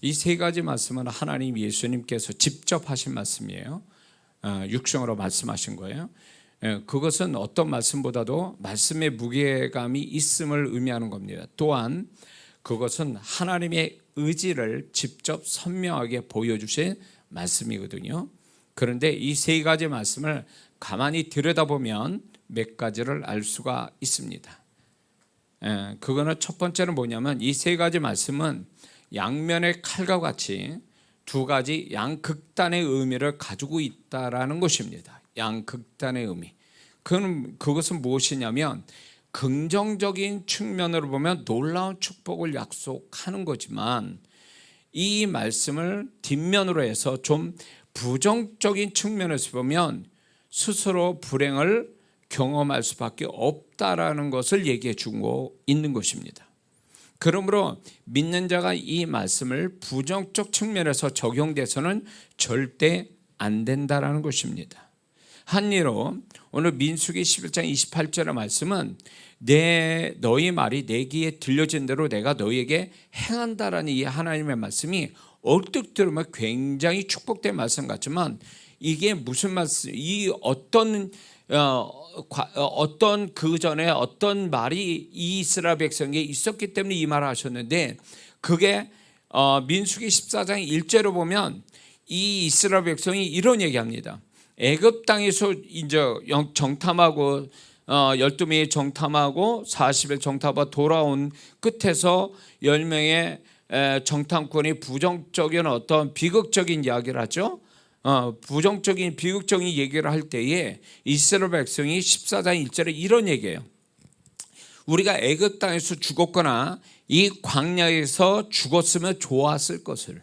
이 세 가지 말씀은 하나님 예수님께서 직접 하신 말씀이에요. 육성으로 말씀하신 거예요. 그것은 어떤 말씀보다도 말씀의 무게감이 있음을 의미하는 겁니다. 또한 그것은 하나님의 의지를 직접 선명하게 보여주신 말씀이거든요. 그런데 이 세 가지 말씀을 가만히 들여다보면 몇 가지를 알 수가 있습니다. 그거는 첫 번째는 뭐냐면 이 세 가지 말씀은 양면의 칼과 같이 두 가지 양극단의 의미를 가지고 있다라는 것입니다. 양극단의 의미. 그것은 무엇이냐면 긍정적인 측면으로 보면 놀라운 축복을 약속하는 거지만 이 말씀을 뒷면으로 해서 좀 부정적인 측면에서 보면 스스로 불행을 경험할 수밖에 없다라는 것을 얘기해 주고 있는 것입니다. 그러므로 믿는 자가 이 말씀을 부정적 측면에서 적용돼서는 절대 안 된다라는 것입니다. 한 예로 오늘 민수기 11장 28절의 말씀은 너희 말이 내 귀에 들려진 대로 내가 너희에게 행한다라는 이 하나님의 말씀이 얼핏 들으면 굉장히 축복된 말씀 같지만 이게 무슨 말씀, 이 어떤 그 전에 어떤 말이 이 이스라엘 백성에게 있었기 때문에 이 말을 하셨는데 그게 민수기 14장 1절로 보면 이 이스라엘 백성이 이런 얘기합니다. 애굽 땅에서 이제 정탐하고 12명이 정탐하고 40일 정탐하고 돌아온 끝에서 10명의 정탐꾼이 부정적인 어떤 비극적인 이야기를 하죠. 부정적인 비극적인 얘기를 할 때에 이스라엘 백성이 14장 1절에 이런 얘기예요. 우리가 애굽 땅에서 죽었거나 이 광야에서 죽었으면 좋았을 것을,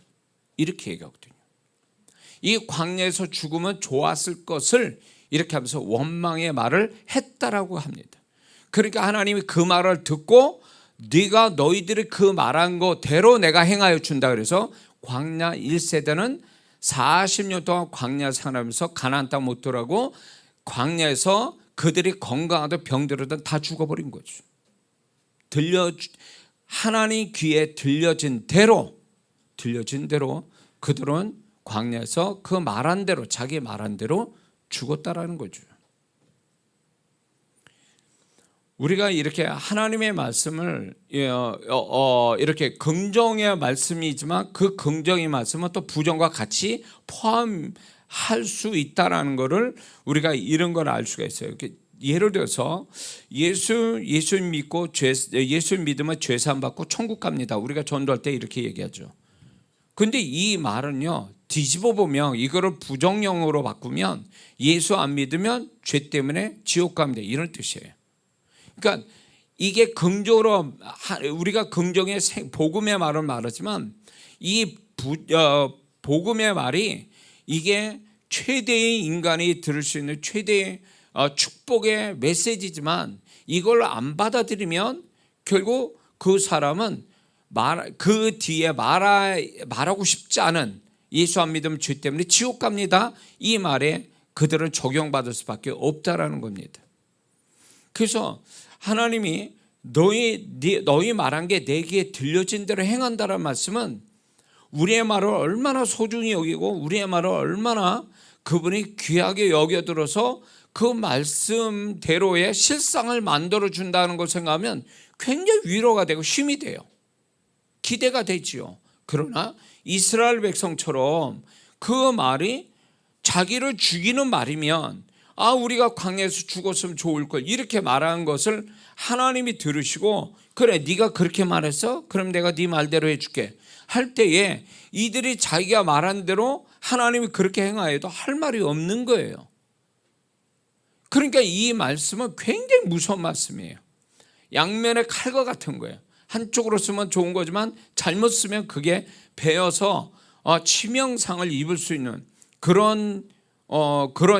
이렇게 얘기하거든요. 이 광야에서 죽으면 좋았을 것을 이렇게 하면서 원망의 말을 했다라고 합니다. 그러니까 하나님이 그 말을 듣고 네가 너희들이 그 말한 거대로 내가 행하여 준다 그래서 광야 1세대는 40년 동안 광야 생활하면서 가나안 땅 못 들어가고 광야에서 그들이 건강하든 병들든 다 죽어버린 거죠. 하나님 귀에 들려진 대로 그들은 광야에서 그 말한 대로 자기 말한 대로 죽었다라는 거죠. 우리가 이렇게 하나님의 말씀을 이렇게 긍정의 말씀이지만 그 긍정의 말씀은 또 부정과 같이 포함할 수 있다라는 것을 우리가 이런 걸 알 수가 있어요. 예를 들어서 예수 믿고 예수 믿으면 죄사함 받고 천국 갑니다. 우리가 전도할 때 이렇게 얘기하죠. 근데 이 말은요, 뒤집어 보면 이거를 부정형으로 바꾸면 예수 안 믿으면 죄 때문에 지옥 갑니다. 이런 뜻이에요. 그러니까 이게 긍정으로 우리가 긍정의 복음의 말을 말하지만 이 복음의 말이 이게 최대의 인간이 들을 수 있는 최대의 축복의 메시지지만 이걸 안 받아들이면 결국 그 사람은 그 뒤에 말하고 싶지 않은 예수 안 믿으면 죄 때문에 지옥 갑니다. 이 말에 그들은 적용받을 수밖에 없다라는 겁니다. 그래서 하나님이 너희 말한 게 내 귀에 들려진 대로 행한다는 말씀은 우리의 말을 얼마나 소중히 여기고 우리의 말을 얼마나 그분이 귀하게 여겨들어서 그 말씀대로의 실상을 만들어준다는 걸 생각하면 굉장히 위로가 되고 힘이 돼요. 기대가 되지요. 그러나 이스라엘 백성처럼 그 말이 자기를 죽이는 말이면 우리가 광야에서 죽었으면 좋을 걸 이렇게 말하는 것을 하나님이 들으시고 그래 네가 그렇게 말했어? 그럼 내가 네 말대로 해줄게 할 때에 이들이 자기가 말한 대로 하나님이 그렇게 행하여도 할 말이 없는 거예요. 그러니까 이 말씀은 굉장히 무서운 말씀이에요. 양면의 칼과 같은 거예요. 한쪽으로 쓰면 좋은 거지만 잘못 쓰면 그게 베어서 치명상을 입을 수 있는 그런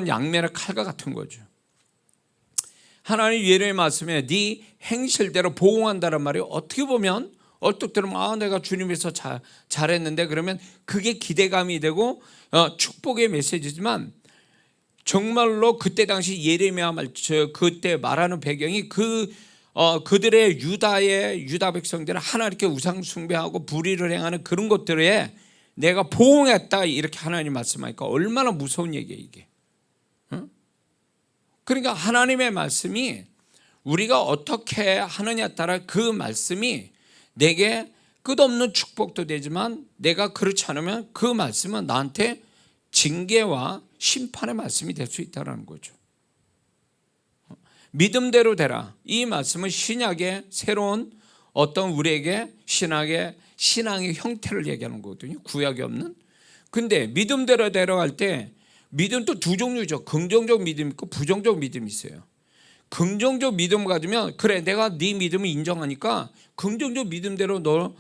양면의 칼과 같은 거죠. 하나님 예레미야 말씀에 네 행실대로 보응한다는 말이 어떻게 보면 얼핏 들으면 내가 주님에서 잘했는데 그러면 그게 기대감이 되고 축복의 메시지지만 정말로 그때 당시 예레미야 그때 말하는 배경이 그 그들의 유다 백성들은 하나님께 우상 숭배하고 불의를 행하는 그런 것들에 내가 보응했다 이렇게 하나님 말씀하니까 얼마나 무서운 얘기예요 이게. 그러니까 하나님의 말씀이 우리가 어떻게 하느냐에 따라 그 말씀이 내게 끝없는 축복도 되지만 내가 그렇지 않으면 그 말씀은 나한테 징계와 심판의 말씀이 될 수 있다는 거죠. 믿음대로 되라. 이 말씀은 신약의 새로운 어떤 우리에게 신앙의 형태를 얘기하는 거거든요. 구약이 없는. 근데 믿음대로 되라할 때 믿음도 두 종류죠. 긍정적 믿음이 있고 부정적 믿음이 있어요. 긍정적 믿음을 가지면 그래 내가 네 믿음을 인정하니까 긍정적 믿음대로 너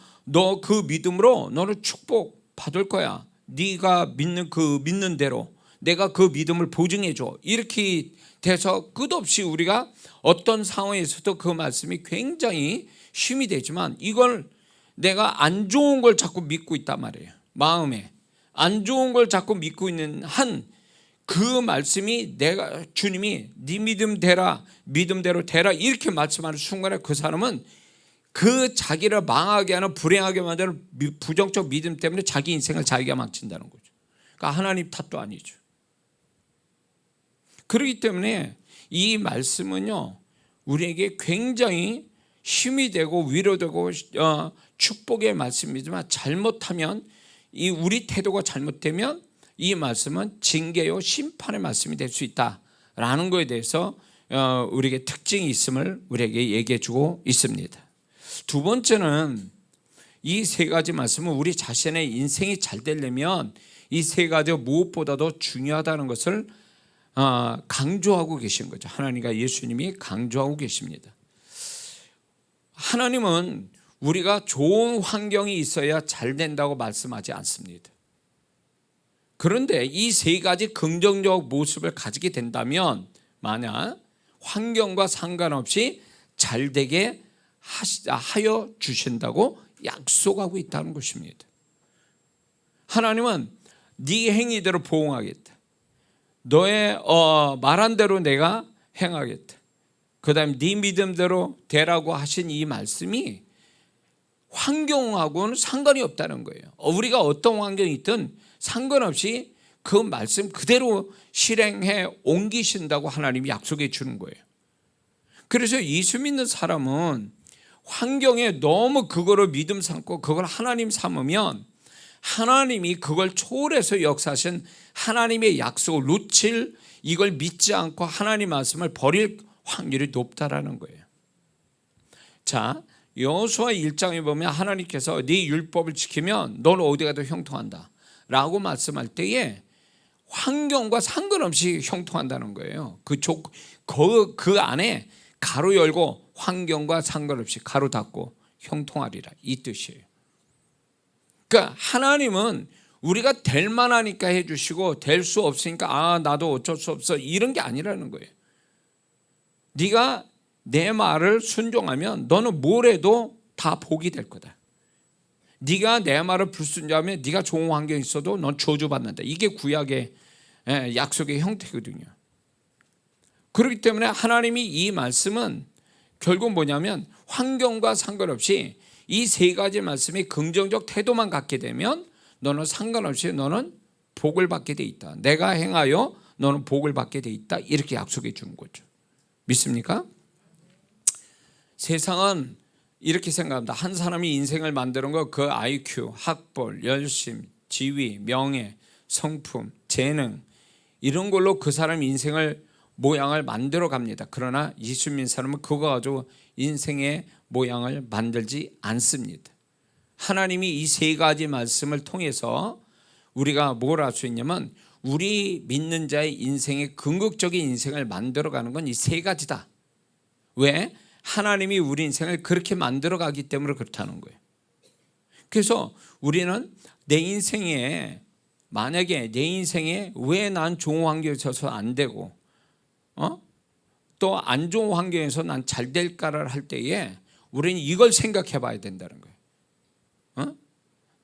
그 믿음으로 너는 축복 받을 거야. 네가 믿는 대로 내가 그 믿음을 보증해 줘. 이렇게 돼서 끝없이 우리가 어떤 상황에서도 그 말씀이 굉장히 힘이 되지만 이걸 내가 안 좋은 걸 자꾸 믿고 있단 말이에요. 마음에 안 좋은 걸 자꾸 믿고 있는 한 그 말씀이 주님이 네 믿음대로 되라 이렇게 말씀하는 순간에 그 사람은 그 자기를 망하게 하는 불행하게 만드는 부정적 믿음 때문에 자기 인생을 자기가 망친다는 거죠. 그러니까 하나님 탓도 아니죠. 그렇기 때문에 이 말씀은요 우리에게 굉장히 힘이 되고 위로되고 축복의 말씀이지만 잘못하면 이 우리 태도가 잘못되면 이 말씀은 징계요 심판의 말씀이 될 수 있다라는 것에 대해서 우리에게 특징이 있음을 우리에게 얘기해 주고 있습니다. 두 번째는 이 세 가지 말씀은 우리 자신의 인생이 잘 되려면 이 세 가지가 무엇보다도 중요하다는 것을 강조하고 계신 거죠. 하나님과 예수님이 강조하고 계십니다. 하나님은 우리가 좋은 환경이 있어야 잘 된다고 말씀하지 않습니다. 그런데 이 세 가지 긍정적 모습을 가지게 된다면 만약 환경과 상관없이 잘 되게 하여 주신다고 약속하고 있다는 것입니다. 하나님은 네 행위대로 보응하겠다. 너의 말한 대로 내가 행하겠다. 그 다음에 네 믿음대로 되라고 하신 이 말씀이 환경하고는 상관이 없다는 거예요. 우리가 어떤 환경이 있든 상관없이 그 말씀 그대로 실행해 옮기신다고 하나님이 약속해 주는 거예요. 그래서 예수 믿는 사람은 환경에 너무 그거를 믿음 삼고 그걸 하나님 삼으면 하나님이 그걸 초월해서 역사하신 하나님의 약속을 놓칠 이걸 믿지 않고 하나님 말씀을 버릴 확률이 높다라는 거예요. 자, 여호수아 1장에 보면 하나님께서 네 율법을 지키면 너는 어디 가도 형통한다 라고 말씀할 때에 환경과 상관없이 형통한다는 거예요. 그 안에 가로 열고 환경과 상관없이 가로 닫고 형통하리라 이 뜻이에요. 그러니까 하나님은 우리가 될 만하니까 해주시고 될 수 없으니까 나도 어쩔 수 없어 이런 게 아니라는 거예요. 네가 내 말을 순종하면 너는 뭘 해도 다 복이 될 거다. 네가 내 말을 불순종하면 네가 좋은 환경에 있어도 넌 저주받는다. 이게 구약의 약속의 형태거든요. 그렇기 때문에 하나님이 이 말씀은 결국 뭐냐면 환경과 상관없이 이 세 가지 말씀이 긍정적 태도만 갖게 되면 너는 상관없이 너는 복을 받게 돼 있다. 내가 행하여 너는 복을 받게 돼 있다. 이렇게 약속해 주는 거죠. 믿습니까? 세상은 이렇게 생각합니다. 한 사람이 인생을 만드는 거 그 IQ, 학벌, 열심, 지위, 명예, 성품, 재능 이런 걸로 그 사람 인생을 모양을 만들어 갑니다. 그러나 예수 믿는 사람은 그거 가지고 인생의 모양을 만들지 않습니다. 하나님이 이 세 가지 말씀을 통해서 우리가 뭘 할 수 있냐면 우리 믿는 자의 인생의 궁극적인 인생을 만들어가는 건 이 세 가지다. 왜? 하나님이 우리 인생을 그렇게 만들어가기 때문에 그렇다는 거예요. 그래서 우리는 내 인생에 만약에 내 인생에 왜 난 좋은 환경에 있어서 안 되고 또 안 좋은 환경에서 난 잘 될까를 할 때에 우리는 이걸 생각해 봐야 된다는 거예요.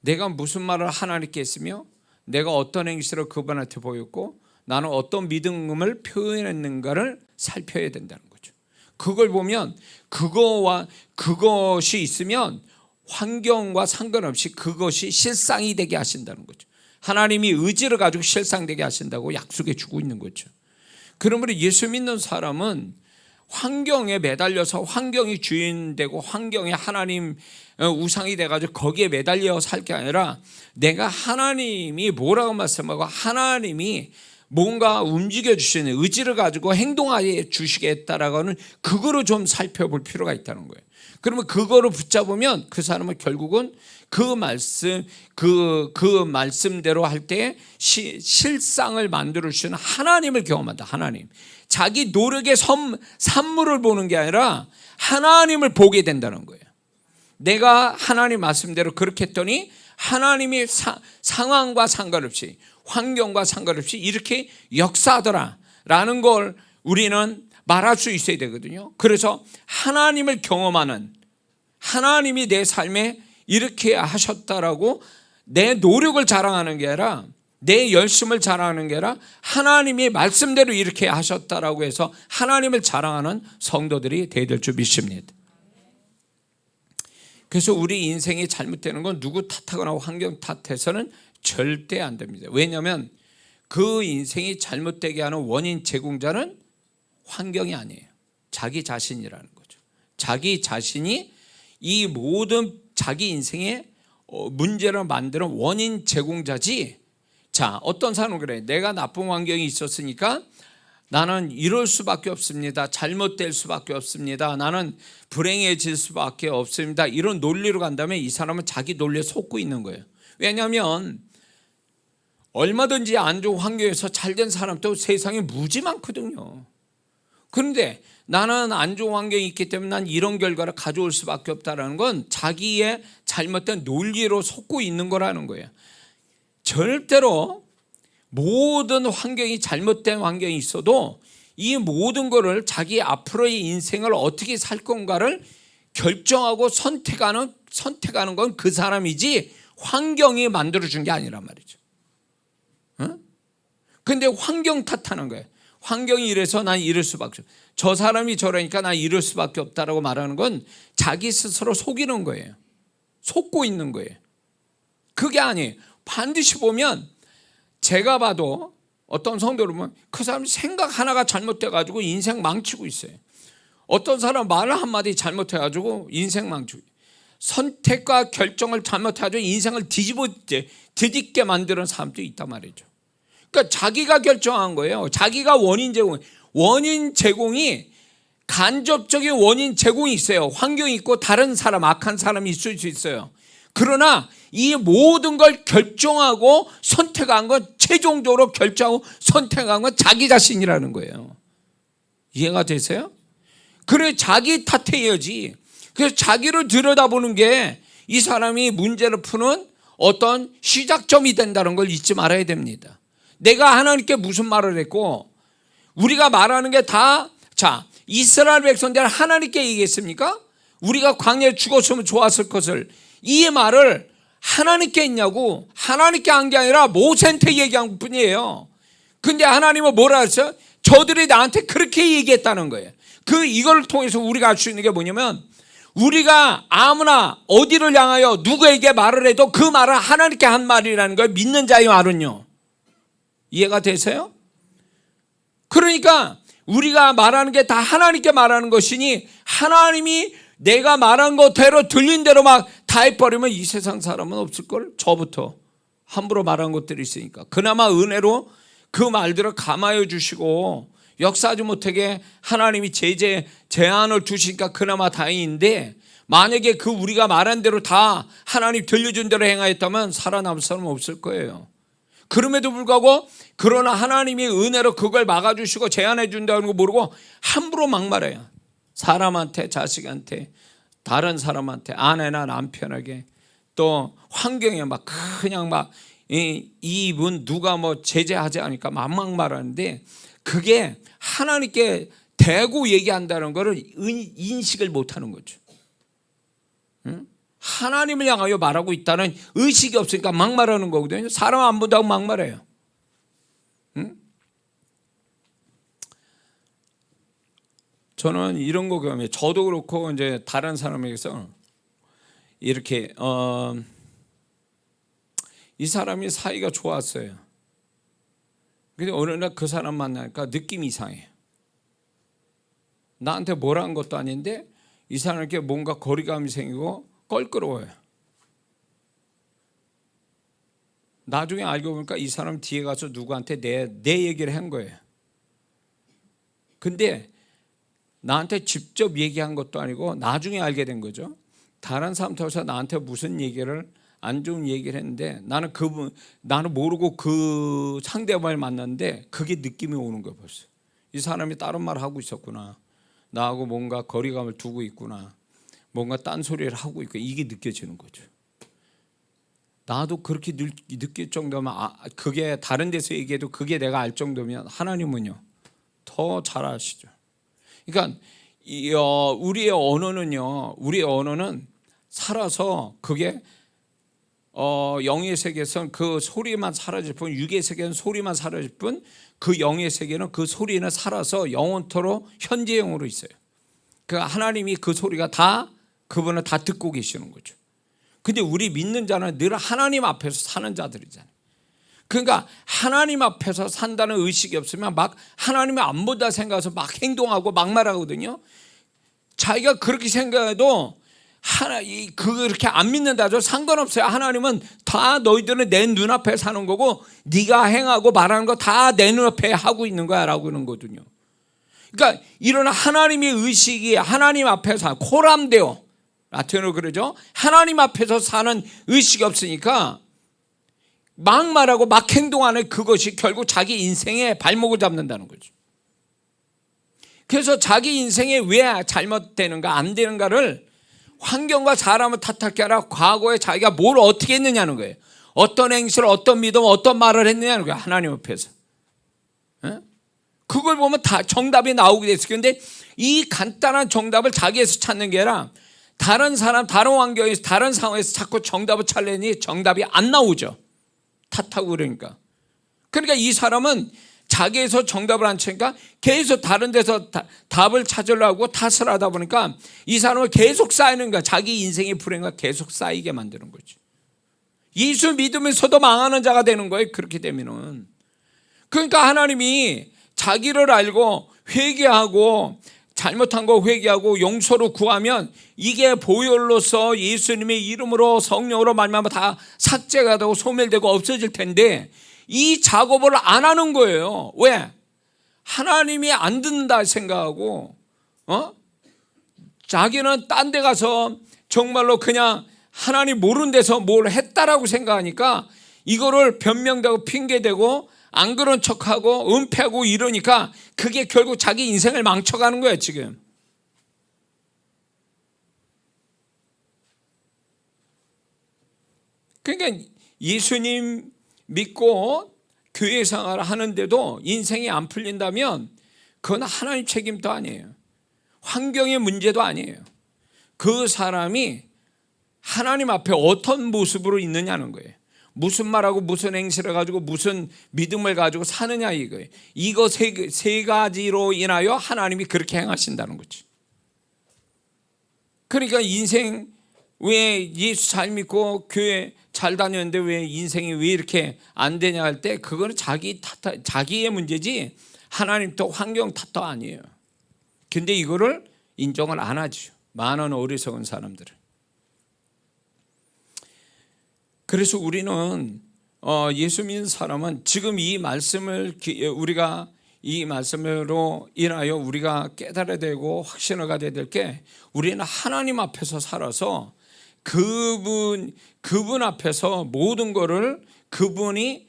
내가 무슨 말을 하나님께 했으며 내가 어떤 행실을 그분한테 보였고 나는 어떤 믿음을 표현했는가를 살펴야 된다는 거죠. 그걸 보면 그것이 있으면 환경과 상관없이 그것이 실상이 되게 하신다는 거죠. 하나님이 의지를 가지고 실상되게 하신다고 약속해 주고 있는 거죠. 그러므로 예수 믿는 사람은 환경에 매달려서 환경이 주인 되고 환경에 하나님 우상이 돼가지고 거기에 매달려 살 게 아니라 내가 하나님이 뭐라고 말씀하고 하나님이 뭔가 움직여 주시는 의지를 가지고 행동하게 주시겠다라고 하는 그거로 좀 살펴볼 필요가 있다는 거예요. 그러면 그거를 붙잡으면 그 사람은 결국은 그 말씀대로 할 때 실상을 만들어 주시는 하나님을 경험한다. 하나님. 자기 노력의 산물을 보는 게 아니라 하나님을 보게 된다는 거예요. 내가 하나님 말씀대로 그렇게 했더니 하나님이 상황과 상관없이 환경과 상관없이 이렇게 역사하더라라는 걸 우리는 말할 수 있어야 되거든요. 그래서 하나님을 경험하는, 하나님이 내 삶에 이렇게 하셨다라고 내 노력을 자랑하는 게 아니라 내 열심을 자랑하는 게 아니라 하나님이 말씀대로 이렇게 하셨다라고 해서 하나님을 자랑하는 성도들이 되어야 될 줄 믿습니다. 그래서 우리 인생이 잘못되는 건 누구 탓하거나 환경 탓해서는 절대 안 됩니다. 왜냐하면 그 인생이 잘못되게 하는 원인 제공자는 환경이 아니에요. 자기 자신이라는 거죠. 자기 자신이 이 모든 자기 인생의 문제를 만드는 원인 제공자지. 자, 어떤 사람은 그래. 내가 나쁜 환경이 있었으니까 나는 이럴 수밖에 없습니다. 잘못될 수밖에 없습니다. 나는 불행해질 수밖에 없습니다. 이런 논리로 간다면 이 사람은 자기 논리에 속고 있는 거예요. 왜냐하면 얼마든지 안 좋은 환경에서 잘된 사람도 세상에 무지 많거든요. 그런데 나는 안 좋은 환경이 있기 때문에 난 이런 결과를 가져올 수밖에 없다는 건 자기의 잘못된 논리로 속고 있는 거라는 거예요. 절대로 모든 환경이 잘못된 환경이 있어도 이 모든 거를 자기 앞으로의 인생을 어떻게 살 건가를 결정하고 선택하는 건 그 사람이지 환경이 만들어준 게 아니란 말이죠. 그런데 환경 탓하는 거예요. 환경이 이래서 난 이럴 수밖에 없어. 저 사람이 저러니까 난 이럴 수밖에 없다라고 말하는 건 자기 스스로 속이는 거예요. 속고 있는 거예요. 그게 아니에요. 반드시 보면 제가 봐도 어떤 성도를 보면 그 사람 생각 하나가 잘못돼가지고 인생 망치고 있어요. 어떤 사람 말 한마디 잘못해가지고 인생 망치고 있어요. 선택과 결정을 잘못해가지고 인생을 뒤집게 만드는 사람도 있단 말이죠. 그러니까 자기가 결정한 거예요. 자기가 원인 제공이 간접적인 원인 제공이 있어요. 환경이 있고 다른 사람, 악한 사람이 있을 수 있어요. 그러나 이 모든 걸 결정하고 선택한 건 최종적으로 결정하고 선택한 건 자기 자신이라는 거예요. 이해가 되세요? 그래 자기 탓해야지. 그래서 자기를 들여다보는 게 이 사람이 문제를 푸는 어떤 시작점이 된다는 걸 잊지 말아야 됩니다. 내가 하나님께 무슨 말을 했고 우리가 말하는 게 다 자 이스라엘 백성들 하나님께 얘기했습니까? 우리가 광야에 죽었으면 좋았을 것을 이 말을 하나님께 했냐고. 하나님께 한 게 아니라 모세한테 얘기한 뿐이에요. 근데 하나님은 뭐라 했어요? 저들이 나한테 그렇게 얘기했다는 거예요. 이걸 통해서 우리가 알 수 있는 게 뭐냐면 우리가 아무나 어디를 향하여 누구에게 말을 해도 그 말은 하나님께 한 말이라는 걸 믿는 자의 말은요. 이해가 되세요? 그러니까 우리가 말하는 게 다 하나님께 말하는 것이니 하나님이 내가 말한 것대로 들린 대로 막 다 해버리면 이 세상 사람은 없을걸? 저부터 함부로 말한 것들이 있으니까. 그나마 은혜로 그 말들을 감하여 주시고 역사하지 못하게 하나님이 제한을 두시니까 그나마 다행인데 만약에 우리가 말한 대로 다 하나님 들려준 대로 행하였다면 살아남을 사람은 없을 거예요. 그럼에도 불구하고 그러나 하나님이 은혜로 그걸 막아주시고 제한해 준다는 거 모르고 함부로 막말해요. 사람한테, 자식한테, 다른 사람한테, 아내나 남편에게 또 환경에 막 그냥 막 이분 누가 뭐 제재하지 않으니까 막말하는데 그게 하나님께 대고 얘기한다는 것을 인식을 못하는 거죠. 하나님을 향하여 말하고 있다는 의식이 없으니까 막말하는 거거든요. 사람 안 본다고 막말해요. 저는 이런 거 경험해요. 저도 그렇고 이제 다른 사람에게서 이렇게 이 사람이 사이가 좋았어요. 근데 어느 날 그 사람 만나니까 느낌이 이상해요. 나한테 뭐라 한 것도 아닌데 이 사람에게 뭔가 거리감이 생기고 껄끄러워요. 나중에 알고 보니까 이 사람 뒤에 가서 누구한테 내 얘기를 한 거예요. 근데 나한테 직접 얘기한 것도 아니고 나중에 알게 된 거죠. 다른 사람 통해서 나한테 무슨 얘기를 안 좋은 얘기를 했는데 나는 모르고 그 상대방을 만났는데 그게 느낌이 오는 거예요. 벌써 이 사람이 다른 말을 하고 있었구나, 나하고 뭔가 거리감을 두고 있구나, 뭔가 딴소리를 하고 있고, 이게 느껴지는 거죠. 나도 그렇게 느낄 정도면 그게 다른 데서 얘기해도 그게 내가 알 정도면 하나님은요 더 잘 아시죠. 그러니까 우리의 언어는 살아서 그게 영의 세계에서는 그 소리만 사라질 뿐, 육의 세계는 소리만 사라질 뿐, 그 영의 세계는 그 소리는 살아서 영원토록 현재형으로 있어요. 그 하나님이 그 소리가 다 그분은 다 듣고 계시는 거죠. 근데 우리 믿는 자는 늘 하나님 앞에서 사는 자들이잖아요. 그러니까 하나님 앞에서 산다는 의식이 없으면 막 하나님이 안 본다 생각해서 막 행동하고 막 말하거든요. 자기가 그렇게 생각해도 그렇게 안 믿는다죠. 상관없어요. 하나님은 다 너희들은 내 눈앞에 사는 거고 네가 행하고 말하는 거 다 내 눈앞에 하고 있는 거야 라고 그러는 거거든요. 그러니까 이런 하나님의 의식이 하나님 앞에서 코람데오 라틴어로 그러죠. 하나님 앞에서 사는 의식이 없으니까 막 말하고 막 행동하는 그것이 결국 자기 인생의 발목을 잡는다는 거죠. 그래서 자기 인생에 왜 잘못되는가 안 되는가를 환경과 사람을 탓할 게 아니라 과거에 자기가 뭘 어떻게 했느냐는 거예요. 어떤 행실을, 어떤 믿음, 어떤 말을 했느냐는 거예요. 하나님 앞에서. 그걸 보면 다 정답이 나오게 됐어요. 그런데 이 간단한 정답을 자기에서 찾는 게 아니라 다른 사람, 다른 환경에서, 다른 상황에서 자꾸 정답을 찾으니 정답이 안 나오죠. 탓하고 그러니까. 그러니까 이 사람은 자기에서 정답을 안 찾으니까 계속 다른 데서 답을 찾으려고 탓을 하다 보니까 이 사람은 계속 쌓이는 거야. 자기 인생의 불행과 계속 쌓이게 만드는 거지. 예수 믿으면서도 망하는 자가 되는 거예요. 그렇게 되면은. 그러니까 하나님이 자기를 알고 회개하고 잘못한 거 회개하고 용서로 구하면 이게 보혈로서 예수님의 이름으로 성령으로 말미암아 다 삭제가 되고 소멸되고 없어질 텐데 이 작업을 안 하는 거예요. 왜? 하나님이 안 듣는다 생각하고 자기는 딴 데 가서 정말로 그냥 하나님 모르는 데서 뭘 했다라고 생각하니까 이거를 변명되고 핑계대고 안 그런 척하고 은폐하고 이러니까 그게 결국 자기 인생을 망쳐가는 거예요 지금. 그러니까 예수님 믿고 교회 생활을 하는데도 인생이 안 풀린다면 그건 하나님 책임도 아니에요. 환경의 문제도 아니에요. 그 사람이 하나님 앞에 어떤 모습으로 있느냐는 거예요. 무슨 말하고 무슨 행실을 가지고 무슨 믿음을 가지고 사느냐 이거예요. 이거 세 가지로 인하여 하나님이 그렇게 행하신다는 거지. 그러니까 인생 왜 예수 잘 믿고 교회 잘 다녔는데 왜 인생이 왜 이렇게 안 되냐 할 때 그거는 자기의 문제지 하나님 또 환경 탓도 아니에요. 근데 이거를 인정을 안 하죠. 많은 어리석은 사람들은. 그래서 우리는 예수 믿는 사람은 지금 이 말씀을 우리가 이 말씀으로 인하여 우리가 깨달아야 되고 확신을 가져야 될 게 우리는 하나님 앞에서 살아서 그분 앞에서 모든 거를 그분이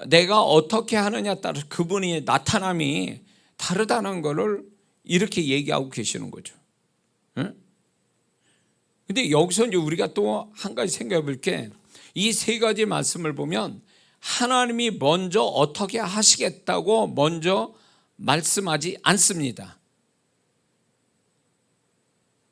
내가 어떻게 하느냐에 따라서 그분이 나타남이 다르다는 거를 이렇게 얘기하고 계시는 거죠. 근데 여기서 이제 우리가 또 한 가지 생각해 볼 게 이 세 가지 말씀을 보면 하나님이 먼저 어떻게 하시겠다고 먼저 말씀하지 않습니다.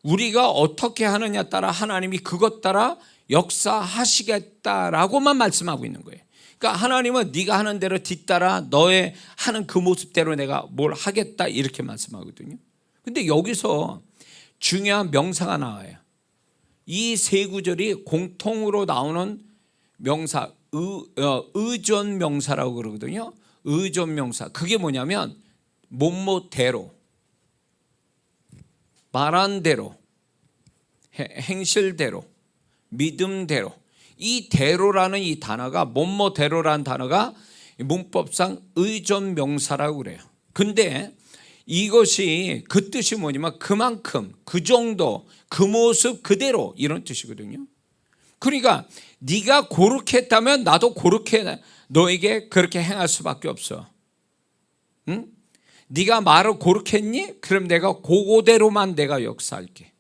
우리가 어떻게 하느냐에 따라 하나님이 그것 따라 역사하시겠다라고만 말씀하고 있는 거예요. 그러니까 하나님은 네가 하는 대로 뒤따라 너의 하는 그 모습대로 내가 뭘 하겠다 이렇게 말씀하거든요. 근데 여기서 중요한 명사가 나와요. 이 세 구절이 공통으로 나오는 명사, 의존 명사라고 그러거든요. 의존 명사. 그게 뭐냐면 뭐뭐대로, 말한 대로, 행실대로, 믿음대로. 이 대로라는 이 단어가, 뭐뭐대로라는 단어가 문법상 의존 명사라고 그래요. 근데 이것이 그 뜻이 뭐냐면 그만큼, 그 정도, 그 모습 그대로 이런 뜻이거든요. 그러니까 네가 그렇게 했다면 나도 그렇게 너에게 그렇게 행할 수밖에 없어. 응? 네가 말을 그렇게 했니? 그럼 내가 그거대로만 내가 역사할게.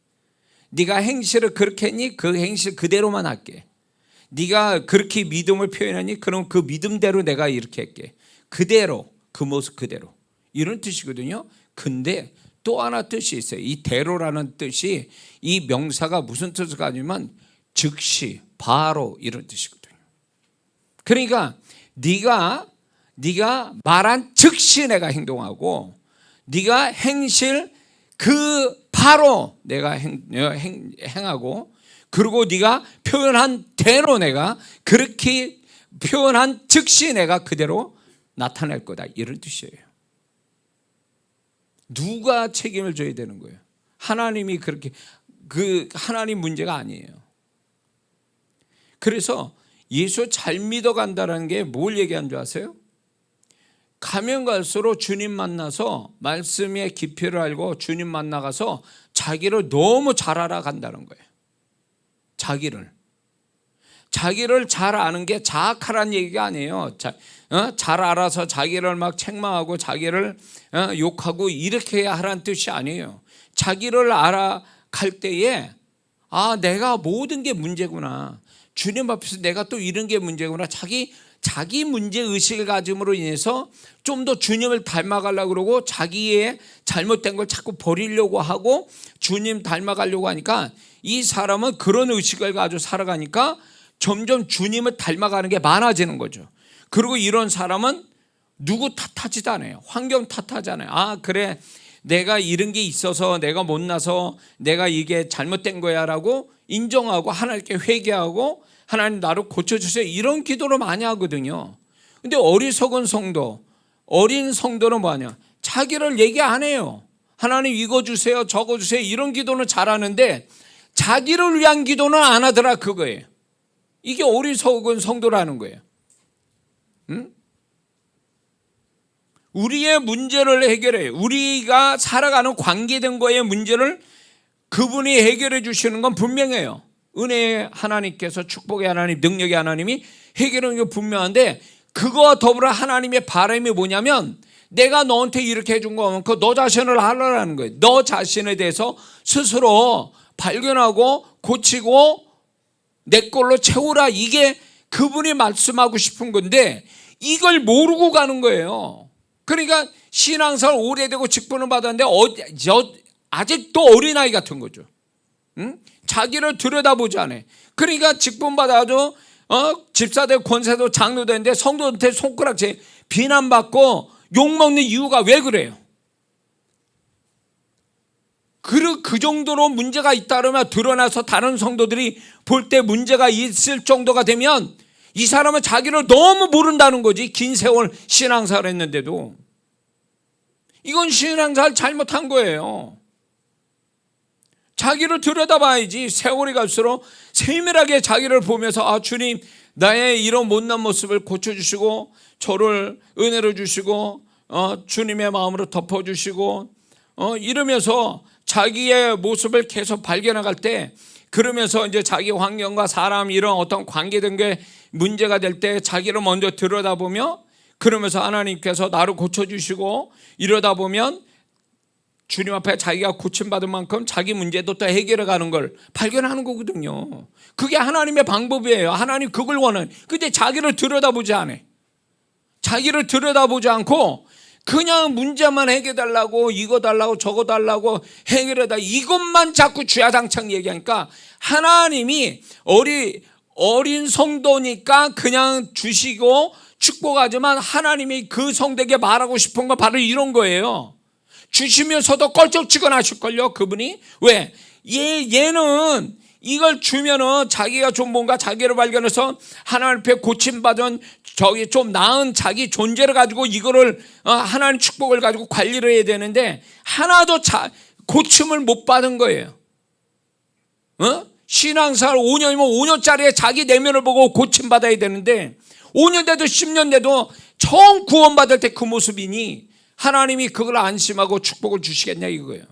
네가 행실을 그렇게 했니? 그 행실 그대로만 할게. 네가 그렇게 믿음을 표현하니? 그럼 그 믿음대로 내가 이렇게 할게. 그대로, 그 모습 그대로. 이런 뜻이거든요. 근데 또 하나 뜻이 있어요. 이 대로라는 뜻이, 이 명사가 무슨 뜻을 가지면 즉시, 바로 이런 뜻이거든요. 그러니까 네가 말한 즉시 내가 행동하고, 네가 행실 그 바로 내가 행하고, 그리고 네가 표현한 대로 내가 그렇게 표현한 즉시 내가 그대로 나타낼 거다, 이런 뜻이에요. 누가 책임을 져야 되는 거예요? 하나님이 그렇게, 그 하나님 문제가 아니에요. 그래서 예수 잘 믿어간다는 게 뭘 얘기한 줄 아세요? 가면 갈수록 주님 만나서 말씀의 깊이를 알고 주님 만나가서 자기를 너무 잘 알아간다는 거예요. 자기를 잘 아는 게 자학하라는 얘기가 아니에요. 잘 알아서 자기를 막 책망하고 자기를 욕하고 이렇게 해야 하라는 뜻이 아니에요. 자기를 알아갈 때에 내가 모든 게 문제구나, 주님 앞에서 내가 또 이런 게 문제구나, 자기 문제의식을 가짐으로 인해서 좀 더 주님을 닮아가려고 그러고 자기의 잘못된 걸 자꾸 버리려고 하고 주님 닮아가려고 하니까, 이 사람은 그런 의식을 가지고 살아가니까 점점 주님을 닮아가는 게 많아지는 거죠. 그리고 이런 사람은 누구 탓하지도 않아요. 환경 탓하잖아요. 그래, 내가 이런 게 있어서, 내가 못나서 내가 이게 잘못된 거야 라고 인정하고 하나님께 회개하고 하나님 나를 고쳐주세요, 이런 기도를 많이 하거든요. 근데 어리석은 성도, 어린 성도는 뭐하냐, 자기를 얘기 안 해요. 하나님 이거 주세요, 저거 주세요, 이런 기도는 잘하는데 자기를 위한 기도는 안 하더라, 그거예요. 이게 어리석은 성도라는 거예요. 우리의 문제를 해결해요. 우리가 살아가는 관계된 거의 문제를 그분이 해결해 주시는 건 분명해요. 은혜의 하나님께서, 축복의 하나님, 능력의 하나님이 해결하는 게 분명한데, 그거와 더불어 하나님의 바람이 뭐냐면, 내가 너한테 이렇게 해준 거면 너 자신을 알아라는 거예요. 너 자신에 대해서 스스로 발견하고 고치고 내 걸로 채우라, 이게 그분이 말씀하고 싶은 건데 이걸 모르고 가는 거예요. 그러니까 신앙생활 오래되고 직분을 받았는데 아직도 어린아이 같은 거죠. 자기를 들여다보지 않아요. 그러니까 직분 받아도 집사들, 권세도, 장로도 되는데 성도한테 손가락질 비난받고 욕먹는 이유가 왜 그래요? 그 정도로 문제가 있다 그러면 드러나서 다른 성도들이 볼 때 문제가 있을 정도가 되면 이 사람은 자기를 너무 모른다는 거지. 긴 세월 신앙생활 했는데도. 이건 신앙생활 잘못한 거예요. 자기를 들여다봐야지. 세월이 갈수록 세밀하게 자기를 보면서 주님, 나의 이런 못난 모습을 고쳐주시고 저를 은혜로 주시고 주님의 마음으로 덮어주시고 이러면서 자기의 모습을 계속 발견해갈 때, 그러면서 이제 자기 환경과 사람 이런 어떤 관계된 게 문제가 될 때 자기를 먼저 들여다보며, 그러면서 하나님께서 나를 고쳐주시고 이러다 보면 주님 앞에 자기가 고침받은 만큼 자기 문제도 또 해결해가는 걸 발견하는 거거든요. 그게 하나님의 방법이에요. 하나님 그걸 원하는. 근데 자기를 들여다보지 않아. 자기를 들여다보지 않고 그냥 문제만 해결해달라고, 이거 달라고 저거 달라고 해결해다, 이것만 자꾸 주야장창 얘기하니까 하나님이 어린 성도니까 그냥 주시고 축복하지만 하나님이 그 성도에게 말하고 싶은 건 바로 이런 거예요. 주시면서도 껄쩍지근하실걸요, 그분이. 왜? 얘는 이걸 주면은 자기가 좀 뭔가 자기를 발견해서 하나님 앞에 고침받은 저기 좀 나은 자기 존재를 가지고 이거를 하나님 축복을 가지고 관리를 해야 되는데 하나도 고침을 못 받은 거예요. 신앙생활 5년이면 5년짜리에 자기 내면을 보고 고침받아야 되는데 5년 돼도 10년 돼도 처음 구원받을 때 그 모습이니 하나님이 그걸 안심하고 축복을 주시겠냐 이거예요.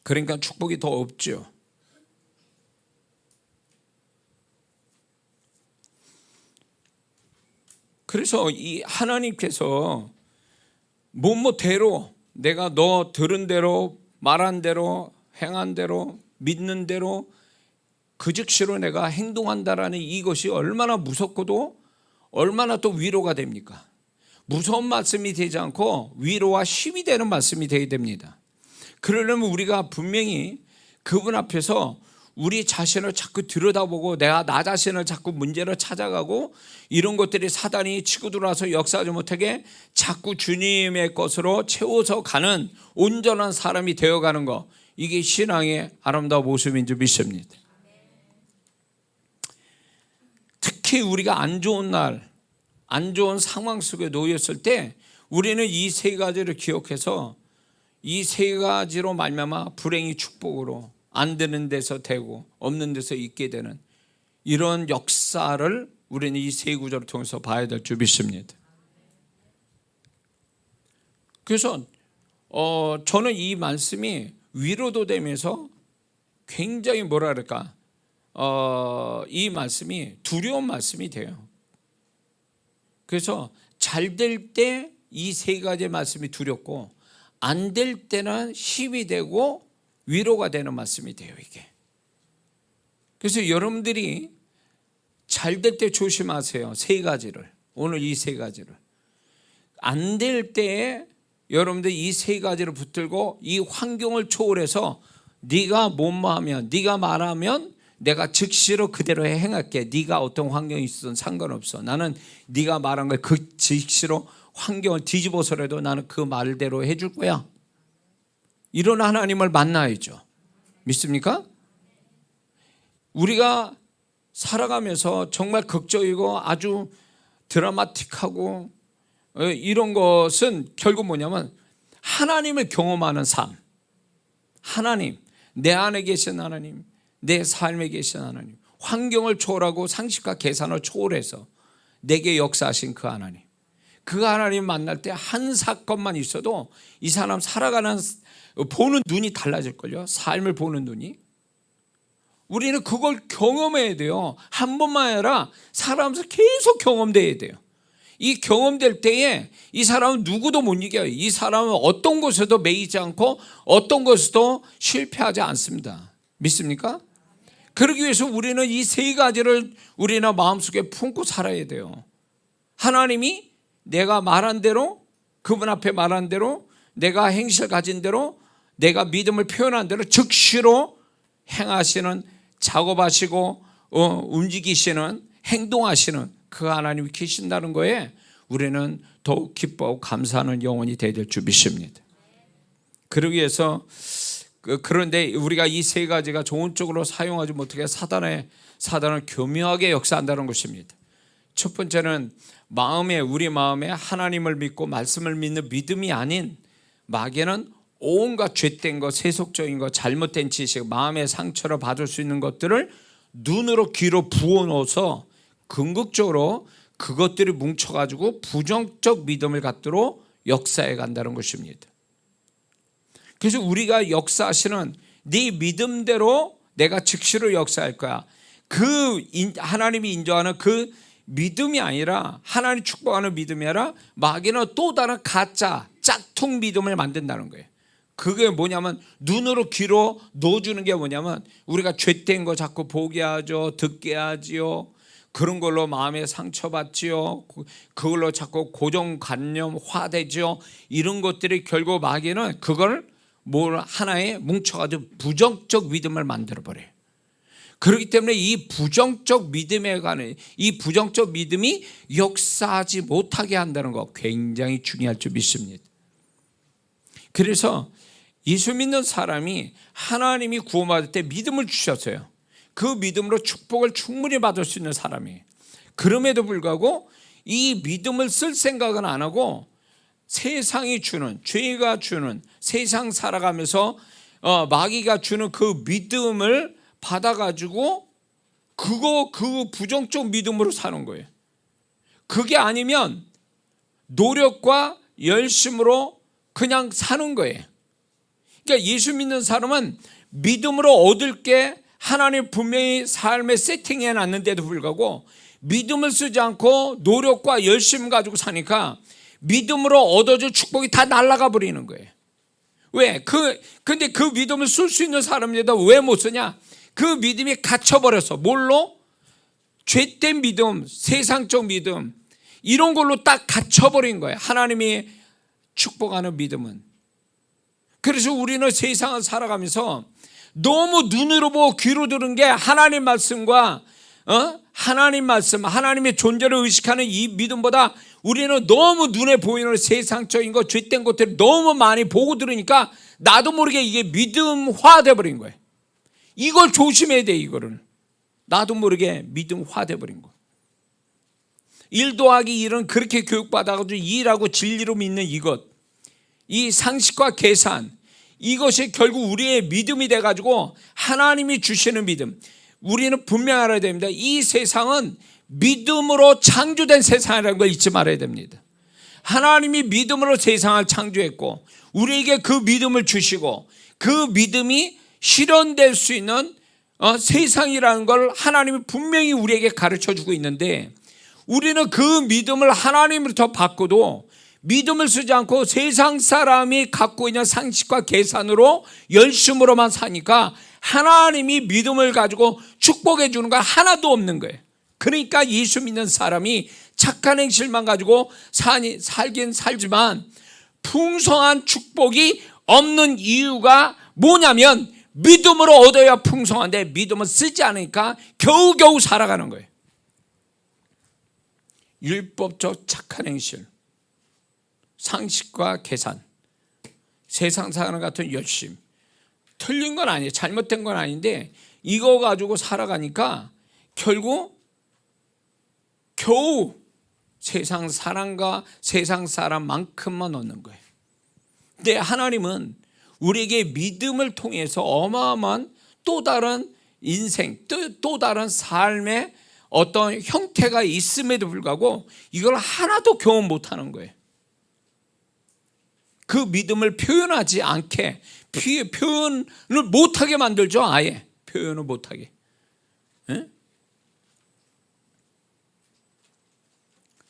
그러니까 축복이 더 없죠. 그래서 이 하나님께서 뭐대로 내가 너 들은 대로 말한 대로 행한 대로 믿는 대로 그 즉시로 내가 행동한다라는 이것이 얼마나 무섭고도 얼마나 또 위로가 됩니까? 무서운 말씀이 되지 않고 위로와 힘이 되는 말씀이 되어야 됩니다. 그러려면 우리가 분명히 그분 앞에서 우리 자신을 자꾸 들여다보고 내가 나 자신을 자꾸 문제를 찾아가고 이런 것들이 사단이 치고 들어와서 역사하지 못하게 자꾸 주님의 것으로 채워서 가는 온전한 사람이 되어가는 것, 이게 신앙의 아름다운 모습인 줄 믿습니다. 특히 우리가 안 좋은 날, 안 좋은 상황 속에 놓였을 때 우리는 이 세 가지를 기억해서 이 세 가지로 말미암아 불행이 축복으로 안 되는 데서 되고 없는 데서 있게 되는 이런 역사를 우리는 이 세 구절을 통해서 봐야 될 줄 믿습니다. 그래서 저는 이 말씀이 위로도 되면서 굉장히 뭐라 그럴까, 이 말씀이 두려운 말씀이 돼요. 그래서 잘 될 때 이 세 가지의 말씀이 두렵고 안 될 때는 힘이 되고 위로가 되는 말씀이 돼요, 이게. 그래서 여러분들이 잘 될 때 조심하세요. 세 가지를. 오늘 이 세 가지를. 안 될 때에 여러분들 이 세 가지를 붙들고 이 환경을 초월해서 네가 뭐하면, 네가 말하면 내가 즉시로 그대로 행할게. 네가 어떤 환경이 있든 상관없어. 나는 네가 말한 걸 그 즉시로 환경을 뒤집어서라도 나는 그 말대로 해줄 거야. 이런 하나님을 만나야죠. 믿습니까? 우리가 살아가면서 정말 극적이고 아주 드라마틱하고 이런 것은 결국 뭐냐면 하나님을 경험하는 삶. 하나님, 내 안에 계신 하나님, 내 삶에 계신 하나님, 환경을 초월하고 상식과 계산을 초월해서 내게 역사하신 그 하나님, 그 하나님 만날 때 한 사건만 있어도 이 사람 살아가는 보는 눈이 달라질걸요. 삶을 보는 눈이. 우리는 그걸 경험해야 돼요. 한 번만 아니라 살아가면서 계속 경험돼야 돼요. 이 경험될 때에 이 사람은 누구도 못 이겨요. 이 사람은 어떤 것에도 매이지 않고 어떤 것에도 실패하지 않습니다. 믿습니까? 그러기 위해서 우리는 이 세 가지를 우리는 마음속에 품고 살아야 돼요. 하나님이 내가 말한 대로, 그분 앞에 말한 대로, 내가 행실 가진 대로, 내가 믿음을 표현한 대로 즉시로 행하시는, 작업하시고 움직이시는, 행동하시는 그 하나님이 계신다는 거에 우리는 더욱 기뻐하고 감사하는 영혼이 되어야 될 줄 믿습니다. 그러기 위해서 그런데 우리가 이 세 가지가 좋은 쪽으로 사용하지 못하게 사단은 교묘하게 역사한다는 것입니다. 첫 번째는 우리 마음에 하나님을 믿고 말씀을 믿는 믿음이 아닌 마귀는 온갖 죄된 것, 세속적인 것, 잘못된 지식, 마음의 상처를 받을 수 있는 것들을 눈으로 귀로 부어넣어서 궁극적으로 그것들이 뭉쳐가지고 부정적 믿음을 갖도록 역사해 간다는 것입니다. 그래서 우리가 역사하시는 네 믿음대로 내가 즉시로 역사할 거야. 하나님이 인정하는 그 믿음이 아니라, 하나님 축복하는 믿음이 아니라 마귀는 또 다른 가짜 짝퉁 믿음을 만든다는 거예요. 그게 뭐냐면 눈으로 귀로 넣어주는 게 뭐냐면 우리가 죄된 거 자꾸 보게 하죠. 듣게 하지요. 그런 걸로 마음에 상처받지요. 그걸로 자꾸 고정관념화되죠. 이런 것들이 결국 마귀는 그걸 하나에 뭉쳐가지고 부정적 믿음을 만들어버려요. 그렇기 때문에 이 부정적 믿음에 관해 이 부정적 믿음이 역사하지 못하게 한다는 거 굉장히 중요할 줄 믿습니다. 그래서 예수 믿는 사람이 하나님이 구원받을 때 믿음을 주셨어요. 그 믿음으로 축복을 충분히 받을 수 있는 사람이에요. 그럼에도 불구하고 이 믿음을 쓸 생각은 안 하고 세상이 주는, 죄가 주는, 세상 살아가면서 마귀가 주는 그 믿음을 받아가지고 그 부정적 믿음으로 사는 거예요. 그게 아니면 노력과 열심으로 그냥 사는 거예요. 그러니까 예수 믿는 사람은 믿음으로 얻을 게 하나님 분명히 삶에 세팅해 놨는데도 불구하고 믿음을 쓰지 않고 노력과 열심 가지고 사니까 믿음으로 얻어질 축복이 다 날아가 버리는 거예요. 왜? 근데 그 믿음을 쓸 수 있는 사람인데도 왜 못 쓰냐? 그 믿음이 갇혀버려서 뭘로? 죄된 믿음, 세상적 믿음 이런 걸로 딱 갇혀버린 거예요. 하나님이 축복하는 믿음은. 그래서 우리는 세상을 살아가면서 너무 눈으로 보고 귀로 들은 게 하나님 말씀과 하나님 말씀, 하나님의 존재를 의식하는 이 믿음보다 우리는 너무 눈에 보이는 세상적인 것, 죄된 것들을 너무 많이 보고 들으니까 나도 모르게 이게 믿음화돼 버린 거예요. 이걸 조심해야 돼. 이거를 나도 모르게 믿음화돼 버린 거. 1 더하기 1은 그렇게 교육받아가지고 2라고 진리로 믿는 이것, 이 상식과 계산, 이것이 결국 우리의 믿음이 돼가지고 하나님이 주시는 믿음. 우리는 분명히 알아야 됩니다. 이 세상은 믿음으로 창조된 세상이라는 걸 잊지 말아야 됩니다. 하나님이 믿음으로 세상을 창조했고 우리에게 그 믿음을 주시고 그 믿음이 실현될 수 있는 세상이라는 걸 하나님이 분명히 우리에게 가르쳐주고 있는데 우리는 그 믿음을 하나님으로부터 받고도 믿음을 쓰지 않고 세상 사람이 갖고 있는 상식과 계산으로 열심으로만 사니까 하나님이 믿음을 가지고 축복해 주는 거 하나도 없는 거예요. 그러니까 예수 믿는 사람이 착한 행실만 가지고 살긴 살지만 풍성한 축복이 없는 이유가 뭐냐면 믿음으로 얻어야 풍성한데 믿음을 쓰지 않으니까 겨우겨우 살아가는 거예요. 율법적 착한 행실, 상식과 계산, 세상 사람 같은 열심, 틀린 건 아니에요. 잘못된 건 아닌데 이거 가지고 살아가니까 결국 겨우 세상 사람과 세상 사람만큼만 얻는 거예요. 근데 하나님은 우리에게 믿음을 통해서 어마어마한 또 다른 인생, 또 다른 삶의 어떤 형태가 있음에도 불구하고 이걸 하나도 경험 못하는 거예요. 그 믿음을 표현하지 않게, 표현을 못하게 만들죠. 아예 표현을 못하게.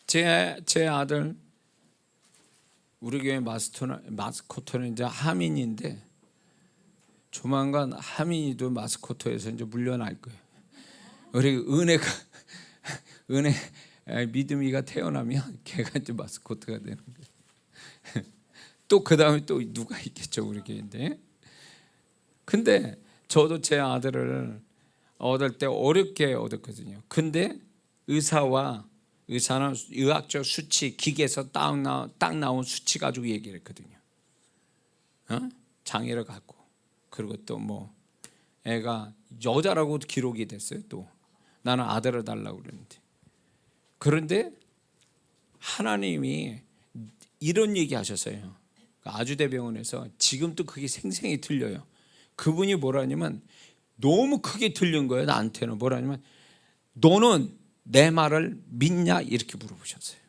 제 아들, 우리 교회 마스코트는 이제 하민인데 조만간 하민이도 마스코트에서 이제 물려날 거예요. 우리 은혜 믿음이가 태어나면 걔가 이제 마스코트가 되는 거예요. 또 그 다음에 또 누가 있겠죠, 우리 교회인데. 근데 저도 제 아들을 얻을 때 어렵게 얻었거든요. 근데 의사는 의학적 수치, 기계에서 딱 나온 수치 가지고 얘기를 했거든요. 장애를 갖고. 그리고 또 뭐 애가 여자라고 기록이 됐어요. 또 나는 아들을 달라고 그랬는데. 그런데 하나님이 이런 얘기 하셨어요. 아주대병원에서 지금도 그게 생생히 들려요. 그분이 뭐라냐면 너무 크게 들린 거예요. 나한테는 뭐라냐면 너는 내 말을 믿냐 이렇게 물어보셨어요.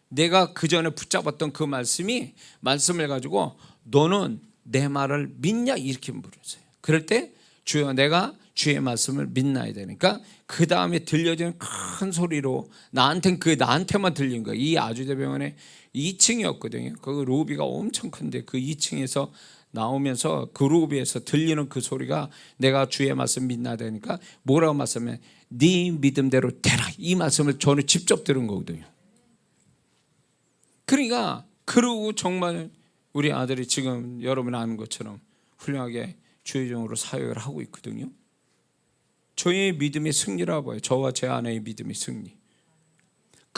내가 그 전에 붙잡았던 그 말씀을 가지고 너는 내 말을 믿냐 이렇게 물었어요. 그럴 때 주여 내가 주의 말씀을 믿나야 되니까 그 다음에 들려지는 큰 소리로 나한테만 들린 거예요. 이 아주대병원에 2층이었거든요. 그 로비가 엄청 큰데 그 2층에서 나오면서 그 로비에서 들리는 그 소리가 내가 주의 말씀 믿나야 되니까 뭐라고 말씀해? 네 믿음대로 되라. 이 말씀을 저는 직접 들은 거거든요. 그러니까 그러고 정말 우리 아들이 지금 여러분 아는 것처럼 훌륭하게 주의종으로 사역을 하고 있거든요. 저의 믿음의 승리라고 해요. 저와 제 아내의 믿음의 승리.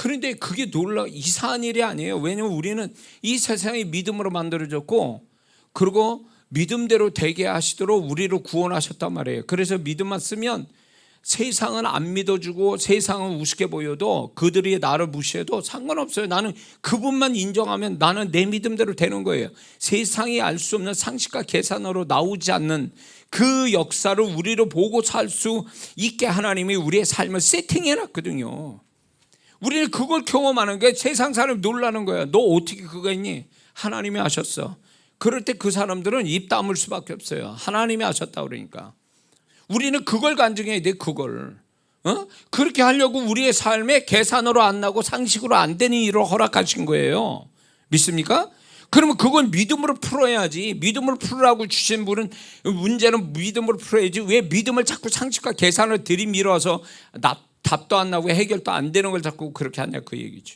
그런데 그게 이상한 일이 아니에요. 왜냐하면 우리는 이 세상이 믿음으로 만들어졌고, 그리고 믿음대로 되게 하시도록 우리를 구원하셨단 말이에요. 그래서 믿음만 쓰면 세상은 안 믿어주고 세상은 우습게 보여도, 그들이 나를 무시해도 상관없어요. 나는 그분만 인정하면 나는 내 믿음대로 되는 거예요. 세상이 알 수 없는 상식과 계산으로 나오지 않는 그 역사를 우리를 보고 살 수 있게 하나님이 우리의 삶을 세팅해 놨거든요. 우리는 그걸 경험하는 게, 세상 사람이 놀라는 거야. 너 어떻게 그거 했니? 하나님이 하셨어. 그럴 때 그 사람들은 입 다물 수밖에 없어요. 하나님이 하셨다 그러니까. 우리는 그걸 간증해야 돼. 그걸 그렇게 하려고 우리의 삶에 계산으로 안 나고 상식으로 안 되는 일을 허락하신 거예요. 믿습니까? 그러면 그건 믿음으로 풀어야지. 믿음으로 풀으라고 주신 분은, 문제는 믿음으로 풀어야지. 왜 믿음을 자꾸 상식과 계산을 들이밀어서 답도 안 나고 해결도 안 되는 걸 자꾸 그렇게 하냐, 그 얘기지.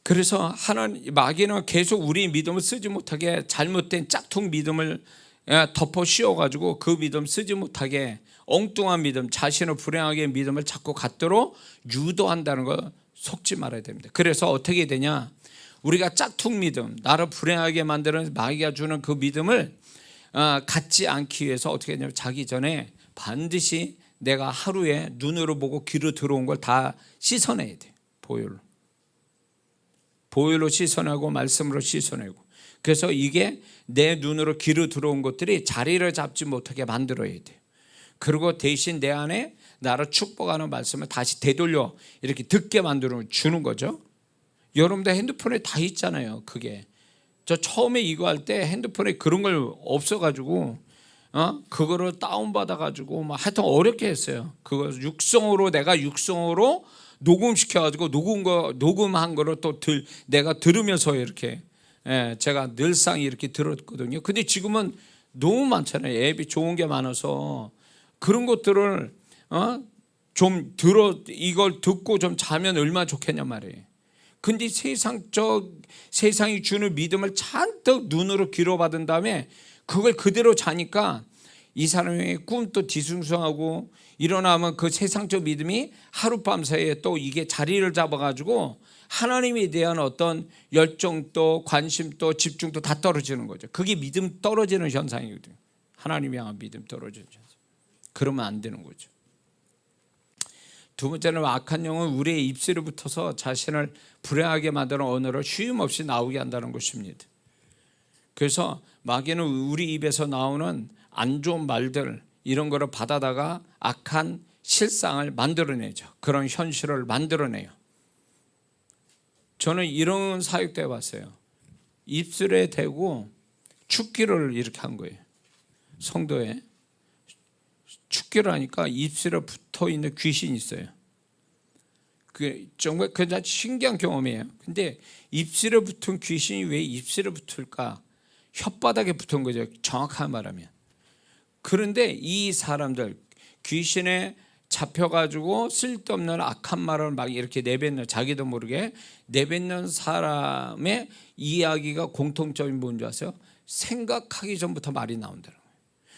그래서 마귀는 계속 우리 믿음을 쓰지 못하게, 잘못된 짝퉁 믿음을 덮어 씌워가지고 그 믿음 쓰지 못하게, 엉뚱한 믿음, 자신을 불행하게 믿음을 자꾸 갖도록 유도한다는 거 속지 말아야 됩니다. 그래서 어떻게 되냐, 우리가 짝퉁 믿음, 나를 불행하게 만드는 마귀가 주는 그 믿음을 갖지 않기 위해서 어떻게 하냐면, 자기 전에 반드시 내가 하루에 눈으로 보고 귀로 들어온 걸 다 씻어내야 돼요. 보혈로 씻어내고 말씀으로 씻어내고. 그래서 이게 내 눈으로 귀로 들어온 것들이 자리를 잡지 못하게 만들어야 돼요. 그리고 대신 내 안에 나를 축복하는 말씀을 다시 되돌려 이렇게 듣게 만들어 주는 거죠. 여러분들 핸드폰에 다 있잖아요. 그게 저 처음에 이거 할 때 핸드폰에 그런 걸 없어가지고 그거를 다운받아가지고 막 하여튼 어렵게 했어요. 그거 내가 육성으로 녹음시켜가지고 녹음한 거를 또 내가 들으면서 이렇게 제가 늘상 이렇게 들었거든요. 근데 지금은 너무 많잖아요. 앱이 좋은 게 많아서 그런 것들을 좀 이걸 듣고 좀 자면 얼마나 좋겠냐 말이에요. 근데 세상이 주는 믿음을 잔뜩 눈으로 귀로 받은 다음에 그걸 그대로 자니까 이 사람의 꿈도 뒤숭숭하고, 일어나면 그 세상적 믿음이 하룻밤 사이에 또 이게 자리를 잡아가지고 하나님에 대한 어떤 열정도 관심도 집중도 다 떨어지는 거죠. 그게 믿음 떨어지는 현상이거든요. 하나님에 향한 믿음 떨어지는 현상. 그러면 안 되는 거죠. 두 번째는, 악한 영은 우리의 입술에 붙어서 자신을 불행하게 만드는 언어를 쉼없이 나오게 한다는 것입니다. 그래서 마귀는 우리 입에서 나오는 안 좋은 말들, 이런 거를 받아다가 악한 실상을 만들어내죠. 그런 현실을 만들어내요. 저는 이런 사역도 해봤어요. 입술에 대고 축기를 이렇게 한 거예요. 성도에 축기를 하니까 입술에 붙어있는 귀신이 있어요. 그게 정말 그냥 신기한 경험이에요. 근데 입술에 붙은 귀신이 왜 입술에 붙을까? 혓바닥에 붙은 거죠, 정확하게 말하면. 그런데 이 사람들, 귀신에 잡혀가지고 쓸데없는 악한 말을 막 이렇게 내뱉는, 자기도 모르게 내뱉는 사람의 이야기가 공통점이 뭔지 아세요? 생각하기 전부터 말이 나온다는 거예요.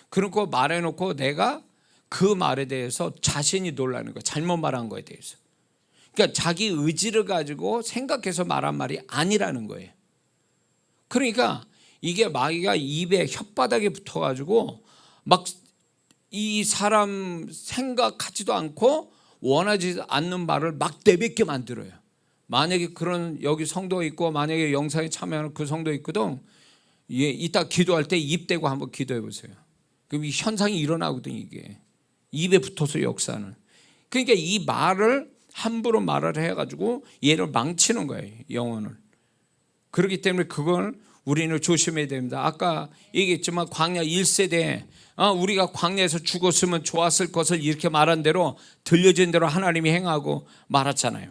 그러고 말해놓고 내가 그 말에 대해서 자신이 놀라는 거예요. 잘못 말한 거에 대해서. 그러니까 자기 의지를 가지고 생각해서 말한 말이 아니라는 거예요. 그러니까 이게 마귀가 입에 혓바닥에 붙어가지고 막 이 사람 생각하지도 않고 원하지 않는 말을 막 내뱉게 만들어요. 만약에 그런 여기 성도 있고, 만약에 영상에 참여하는 그 성도 있거든, 이따 기도할 때 입 대고 한번 기도해 보세요. 그럼 이 현상이 일어나거든. 이게 입에 붙어서 역사는. 그러니까 이 말을 함부로 말을 해가지고 얘를 망치는 거예요, 영혼을. 그렇기 때문에 그걸 우리는 조심해야 됩니다. 아까 얘기했지만 광야 1세대, 우리가 광야에서 죽었으면 좋았을 것을 이렇게 말한 대로, 들려진 대로 하나님이 행하고 말았잖아요.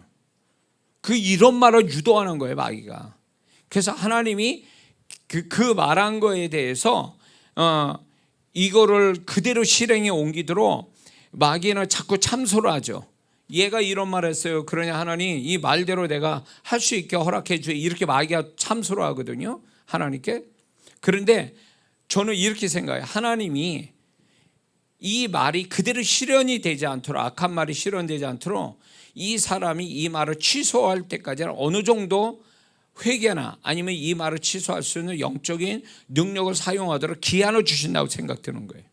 이런 말을 유도하는 거예요, 마귀가. 그래서 하나님이 그 말한 거에 대해서 이거를 그대로 실행에 옮기도록 마귀는 자꾸 참소를 하죠. 얘가 이런 말 했어요. 그러냐 하나님, 이 말대로 내가 할 수 있게 허락해 주세요. 이렇게 마귀가 참소를 하거든요, 하나님께. 그런데 저는 이렇게 생각해요. 하나님이 이 말이 그대로 실현이 되지 않도록, 악한 말이 실현되지 않도록 이 사람이 이 말을 취소할 때까지는 어느 정도 회개나 아니면 이 말을 취소할 수 있는 영적인 능력을 사용하도록 기한을 주신다고 생각되는 거예요.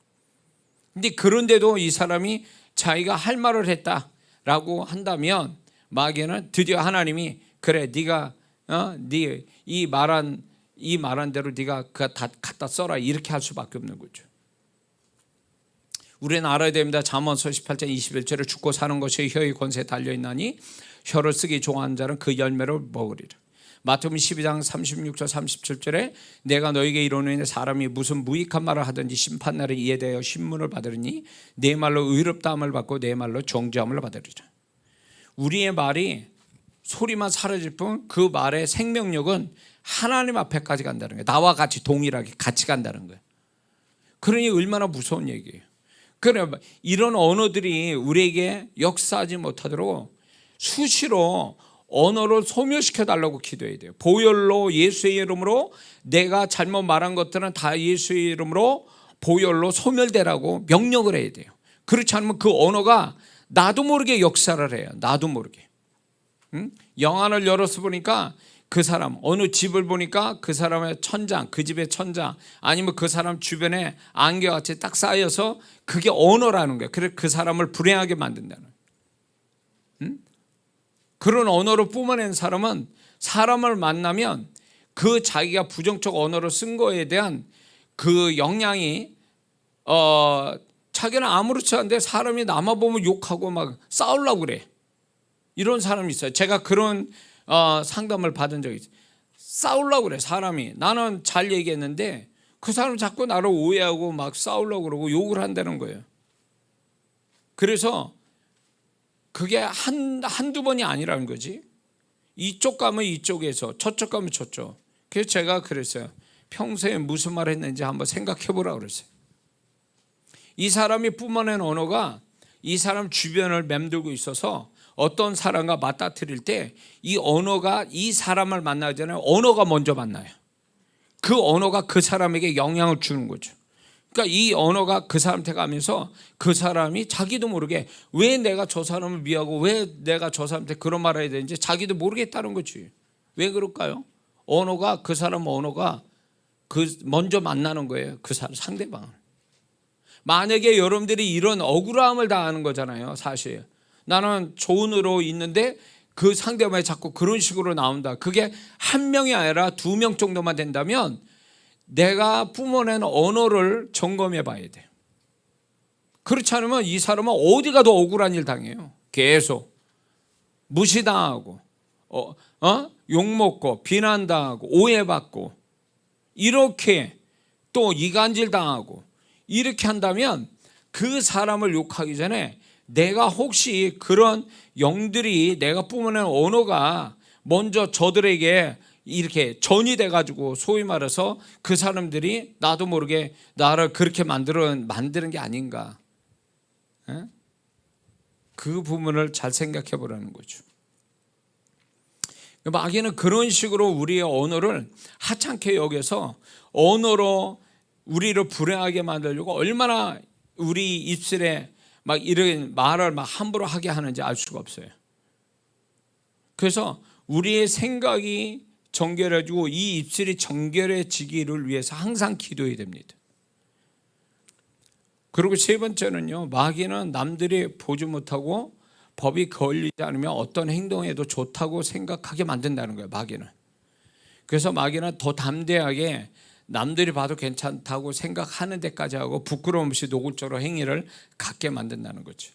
근데 그런데도 이 사람이 자기가 할 말을 했다라고 한다면 마귀는 드디어 하나님이 그래 네가 네 이 말한 대로 네가 그거 다 갖다 써라 이렇게 할 수밖에 없는 거죠. 우리는 알아야 됩니다. 잠언서 18장 21절에 죽고 사는 것이 혀의 권세에 달려있나니 혀를 쓰기 좋아하는 자는 그 열매를 먹으리라. 마태복음 12장 36절 37절에 내가 너에게 이르노니 사람이 무슨 무익한 말을 하든지 심판날에 이에 대하여 신문을 받으리니 내 말로 의롭다함을 받고 내 말로 정죄함을 받으리라. 우리의 말이 소리만 사라질 뿐 그 말의 생명력은 하나님 앞에까지 간다는 거예요. 나와 같이 동일하게 같이 간다는 거예요. 그러니 얼마나 무서운 얘기예요. 그래 이런 언어들이 우리에게 역사하지 못하도록 수시로 언어를 소멸시켜 달라고 기도해야 돼요. 보혈로 예수의 이름으로 내가 잘못 말한 것들은 다 예수의 이름으로 보혈로 소멸되라고 명령을 해야 돼요. 그렇지 않으면 그 언어가 나도 모르게 역사를 해요. 나도 모르게. 영안을 열어서 보니까 그 사람 어느 집을 보니까 그 사람의 천장, 그 집의 천장 아니면 그 사람 주변에 안개같이 딱 쌓여서 그게 언어라는 거예요. 그래서 그 사람을 불행하게 만든다는 거예요. 그런 언어로 뿜어낸 사람은 사람을 만나면 그 자기가 부정적 언어로 쓴 거에 대한 그 영향이 자기는 아무렇지 않은데 사람이 남아보면 욕하고 막 싸우려고 그래. 이런 사람이 있어요. 제가 그런 상담을 받은 적이 있어요. 싸우려고 그래 사람이. 나는 잘 얘기했는데 그 사람은 자꾸 나를 오해하고 막 싸우려고 그러고 욕을 한다는 거예요. 그래서 그게 한두 번이 아니라는 거지. 이쪽 가면 이쪽에서 저쪽 가면 저쪽. 그래서 제가 그랬어요. 평소에 무슨 말 했는지 한번 생각해 보라고 그랬어요. 이 사람이 뿜어낸 언어가 이 사람 주변을 맴돌고 있어서 어떤 사람과 맞닥뜨릴 때 이 언어가 이 사람을 만나기 전에 언어가 먼저 만나요. 그 언어가 그 사람에게 영향을 주는 거죠. 그러니까 이 언어가 그 사람한테 가면서 그 사람이 자기도 모르게 왜 내가 저 사람을 미워하고 왜 내가 저 사람한테 그런 말을 해야 되는지 자기도 모르겠다는 거지. 왜 그럴까요? 언어가 그 사람 언어가 먼저 만나는 거예요. 그 사람 상대방을. 만약에 여러분들이 이런 억울함을 당하는 거잖아요. 사실 나는 좋은으로 있는데 그 상대방이 자꾸 그런 식으로 나온다. 그게 한 명이 아니라 2명 정도만 된다면 내가 뿜어낸 언어를 점검해 봐야 돼요. 그렇지 않으면 이 사람은 어디 가도 억울한 일 당해요. 계속 무시당하고 욕먹고 비난당하고 오해받고 이렇게 또 이간질 당하고 이렇게 한다면 그 사람을 욕하기 전에 내가 혹시 그런 영들이 내가 뿜어낸 언어가 먼저 저들에게 이렇게 전이 돼가지고 소위 말해서 그 사람들이 나도 모르게 나를 그렇게 만드는 게 아닌가. 그 부분을 잘 생각해 보라는 거죠. 마귀는 그런 식으로 우리의 언어를 하찮게 여겨서 언어로 우리를 불행하게 만들려고 얼마나 우리 입술에 막 이런 말을 막 함부로 하게 하는지 알 수가 없어요. 그래서 우리의 생각이 정결해지고 이 입술이 정결해지기를 위해서 항상 기도해야 됩니다. 그리고 세 번째는요, 마귀는 남들이 보지 못하고 법이 걸리지 않으면 어떤 행동에도 좋다고 생각하게 만든다는 거예요. 마귀는. 그래서 마귀는 더 담대하게 남들이 봐도 괜찮다고 생각하는 데까지 하고 부끄러움 없이 노골적으로 행위를 갖게 만든다는 거죠.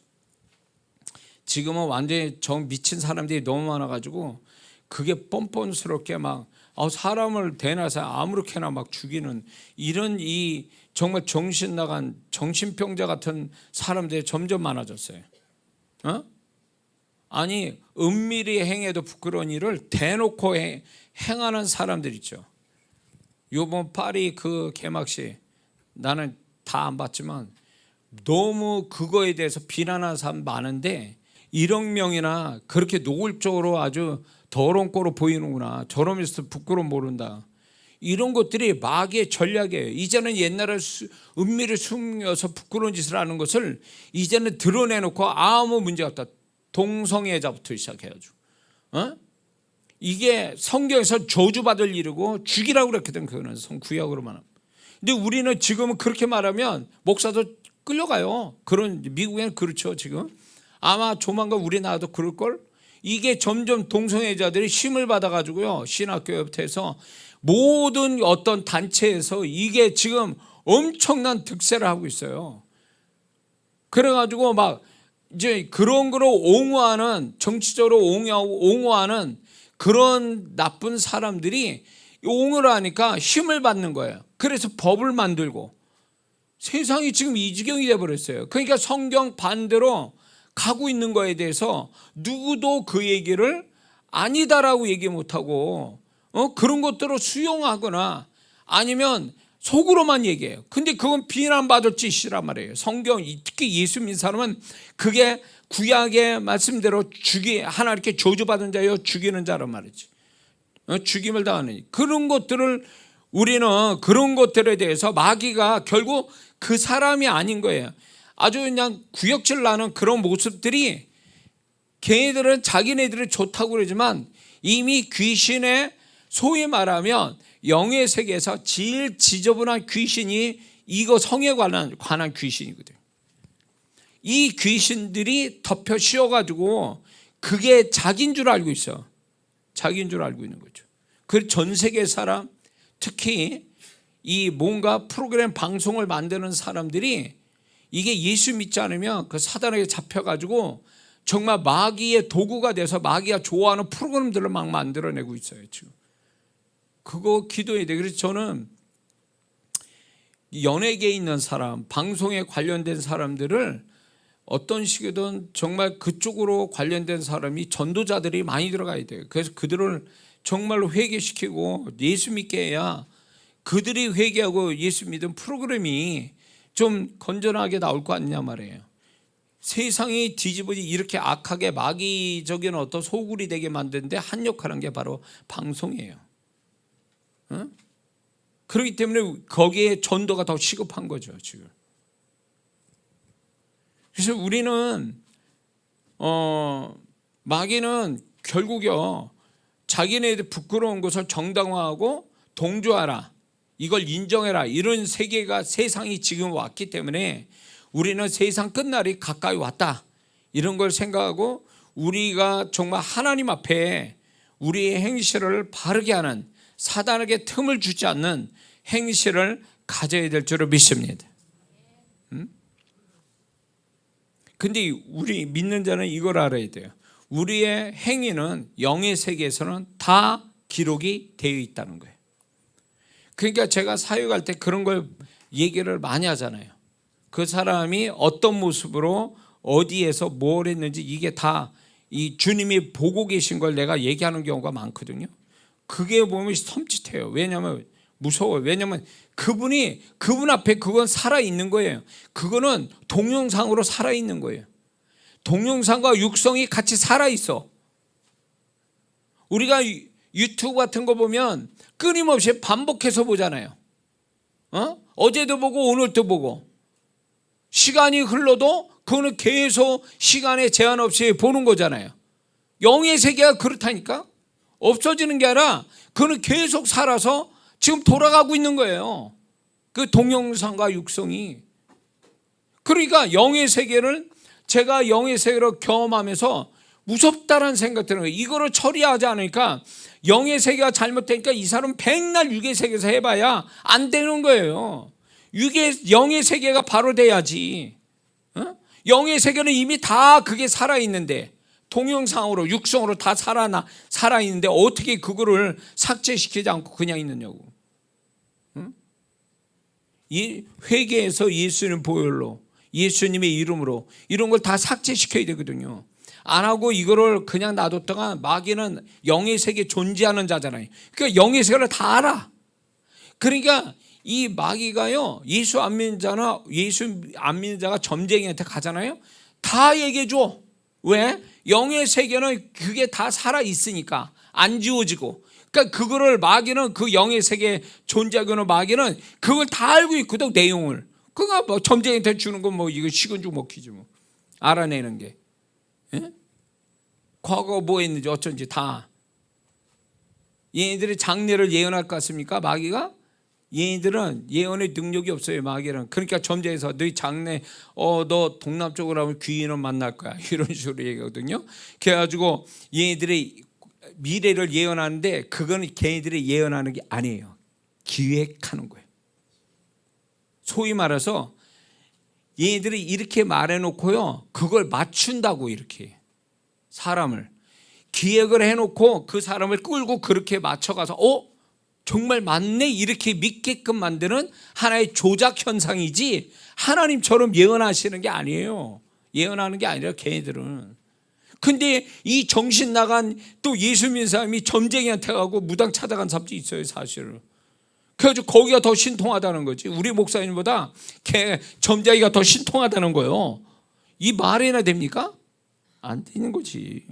지금은 완전히 미친 사람들이 너무 많아가지고 그게 뻔뻔스럽게 막 사람을 대낮에 아무렇게나 막 죽이는 이런 이 정말 정신 나간 정신병자 같은 사람들이 점점 많아졌어요. 아니 은밀히 행해도 부끄러운 일을 대놓고 행하는 사람들 있죠. 요번 파리 그 개막식 나는 다 안 봤지만 너무 그거에 대해서 비난하는 사람 많은데 1억 명이나 그렇게 노골적으로 아주 더러운 꼴로 보이는구나. 저러면서 부끄러움 모른다. 이런 것들이 마귀의 전략이에요. 이제는 옛날에 은밀히 숨겨서 부끄러운 짓을 하는 것을 이제는 드러내놓고 아무 문제 없다. 동성애자부터 시작해가지고 이게 성경에서 저주받을 일이고 죽이라고 그랬거든. 그거는 구약으로만 하면. 근데 우리는 지금은 그렇게 말하면 목사도 끌려가요. 그런 미국에는 그렇죠. 지금 아마 조만간 우리나라도 그럴걸. 이게 점점 동성애자들이 힘을 받아가지고요, 신학교부터 해서 모든 어떤 단체에서 이게 지금 엄청난 득세를 하고 있어요. 그래가지고 막 이제 그런 거로 옹호하는, 정치적으로 옹호하는 그런 나쁜 사람들이 옹호를 하니까 힘을 받는 거예요. 그래서 법을 만들고 세상이 지금 이 지경이 돼버렸어요. 그러니까 성경 반대로 가고 있는 거에 대해서 누구도 그 얘기를 아니다라고 얘기 못하고 그런 것들을 수용하거나 아니면 속으로만 얘기해요. 근데 그건 비난받을 짓이란 말이에요. 성경, 특히 예수 믿는 사람은 그게 구약의 말씀대로 하나 이렇게 저주받은 자여 죽이는 자란 말이지. 죽임을 당하는 그런 것들을, 우리는 그런 것들에 대해서 마귀가 결국 그 사람이 아닌 거예요. 아주 그냥 구역질 나는 그런 모습들이, 걔네들은 자기네들이 좋다고 그러지만 이미 귀신의, 소위 말하면 영의 세계에서 제일 지저분한 귀신이 이거 성에 관한 귀신이거든요. 이 귀신들이 덮여 씌워가지고 그게 자기인 줄 알고 있어. 자기인 줄 알고 있는 거죠. 그 전 세계 사람, 특히 이 뭔가 프로그램 방송을 만드는 사람들이 이게 예수 믿지 않으면 그 사단에게 잡혀가지고 정말 마귀의 도구가 돼서 마귀가 좋아하는 프로그램들을 막 만들어내고 있어요 지금. 그거 기도해야 돼. 그래서 저는 연예계에 있는 사람, 방송에 관련된 사람들을 어떤 식이든 정말 그쪽으로 관련된 사람이, 전도자들이 많이 들어가야 돼요. 그래서 그들을 정말로 회개시키고 예수 믿게 해야 그들이 회개하고 예수 믿은 프로그램이 좀 건전하게 나올 거 아니냐 말이에요. 세상이 뒤집어지 이렇게 악하게 마귀적인 어떤 소굴이 되게 만드는데 한 역할한 게 바로 방송이에요. 그렇기 때문에 거기에 전도가 더 시급한 거죠 지금. 그래서 우리는 마귀는 결국요, 자기네들 부끄러운 것을 정당화하고 동조하라, 이걸 인정해라, 이런 세계가, 세상이 지금 왔기 때문에 우리는 세상 끝날이 가까이 왔다, 이런 걸 생각하고 우리가 정말 하나님 앞에 우리의 행실을 바르게 하는, 사단에게 틈을 주지 않는 행실을 가져야 될 줄을 믿습니다. 근데 우리 믿는 자는 이걸 알아야 돼요. 우리의 행위는 영의 세계에서는 다 기록이 되어 있다는 거예요. 그러니까 제가 사역할 때 그런 걸 얘기를 많이 하잖아요. 그 사람이 어떤 모습으로 어디에서 뭘 했는지 이게 다 이 주님이 보고 계신 걸 내가 얘기하는 경우가 많거든요. 그게 보면 섬찟해요. 왜냐하면 무서워요. 왜냐하면 그분 앞에 그건 살아있는 거예요. 그거는 동영상으로 살아있는 거예요. 동영상과 육성이 같이 살아있어. 우리가 유튜브 같은 거 보면 끊임없이 반복해서 보잖아요. 어제도 보고 오늘도 보고. 시간이 흘러도 그거는 계속 시간에 제한 없이 보는 거잖아요. 영의 세계가 그렇다니까. 없어지는 게 아니라 그거는 계속 살아서 지금 돌아가고 있는 거예요. 그 동영상과 육성이. 그러니까 영의 세계를, 제가 영의 세계로 경험하면서 무섭다는 생각 드는 거예요. 이거를 처리하지 않으니까, 영의 세계가 잘못되니까 이 사람은 백날 육의 세계에서 해봐야 안 되는 거예요. 영의 세계가 바로 돼야지. 영의 세계는 이미 다 그게 살아있는데, 동영상으로 육성으로 다 살아있는데 어떻게 그거를 삭제시키지 않고 그냥 있느냐고. 이 회개에서 예수님 보혈로, 예수님의 이름으로 이런 걸 다 삭제시켜야 되거든요. 안 하고 이거를 그냥 놔뒀다가, 마귀는 영의 세계에 존재하는 자잖아요. 그러니까 영의 세계를 다 알아. 그러니까 이 마귀가요, 예수 안 믿는 자가 점쟁이한테 가잖아요. 다 얘기해 줘. 왜? 영의 세계는 그게 다 살아 있으니까 안 지워지고, 그러니까 그거를 마귀는 그 영의 세계에 존재하고 있는 마귀는 그걸 다 알고 있거든, 내용을. 그가 뭐 점쟁이한테 주는 건 뭐 이거 식은 죽 먹히지 뭐. 알아내는 게. 예? 과거 뭐 했는지 어쩐지 다. 얘네들이 장래를 예언할 것 같습니까? 마귀가? 얘네들은 예언의 능력이 없어요, 마귀는. 그러니까 점쟁이에서 너희 장래 너 동남쪽으로 하면 귀인을 만날 거야, 이런 식으로 얘기하거든요. 그래가지고 얘네들이 미래를 예언하는데 그거는 걔네들이 예언하는 게 아니에요. 기획하는 거예요. 소위 말해서 얘네들이 이렇게 말해놓고요, 그걸 맞춘다고. 이렇게 사람을 기획을 해놓고 그 사람을 끌고 그렇게 맞춰가서 정말 맞네 이렇게 믿게끔 만드는 하나의 조작 현상이지, 하나님처럼 예언하시는 게 아니에요. 예언하는 게 아니라 걔네들은. 근데 이 정신 나간 또 예수 믿는 사람이 점쟁이한테 가고 무당 찾아간 사람도 있어요, 사실은. 그래가지고 거기가 더 신통하다는 거지. 우리 목사님보다 걔 점쟁이가 더 신통하다는 거예요. 이 말이나 됩니까? 안 되는 거지.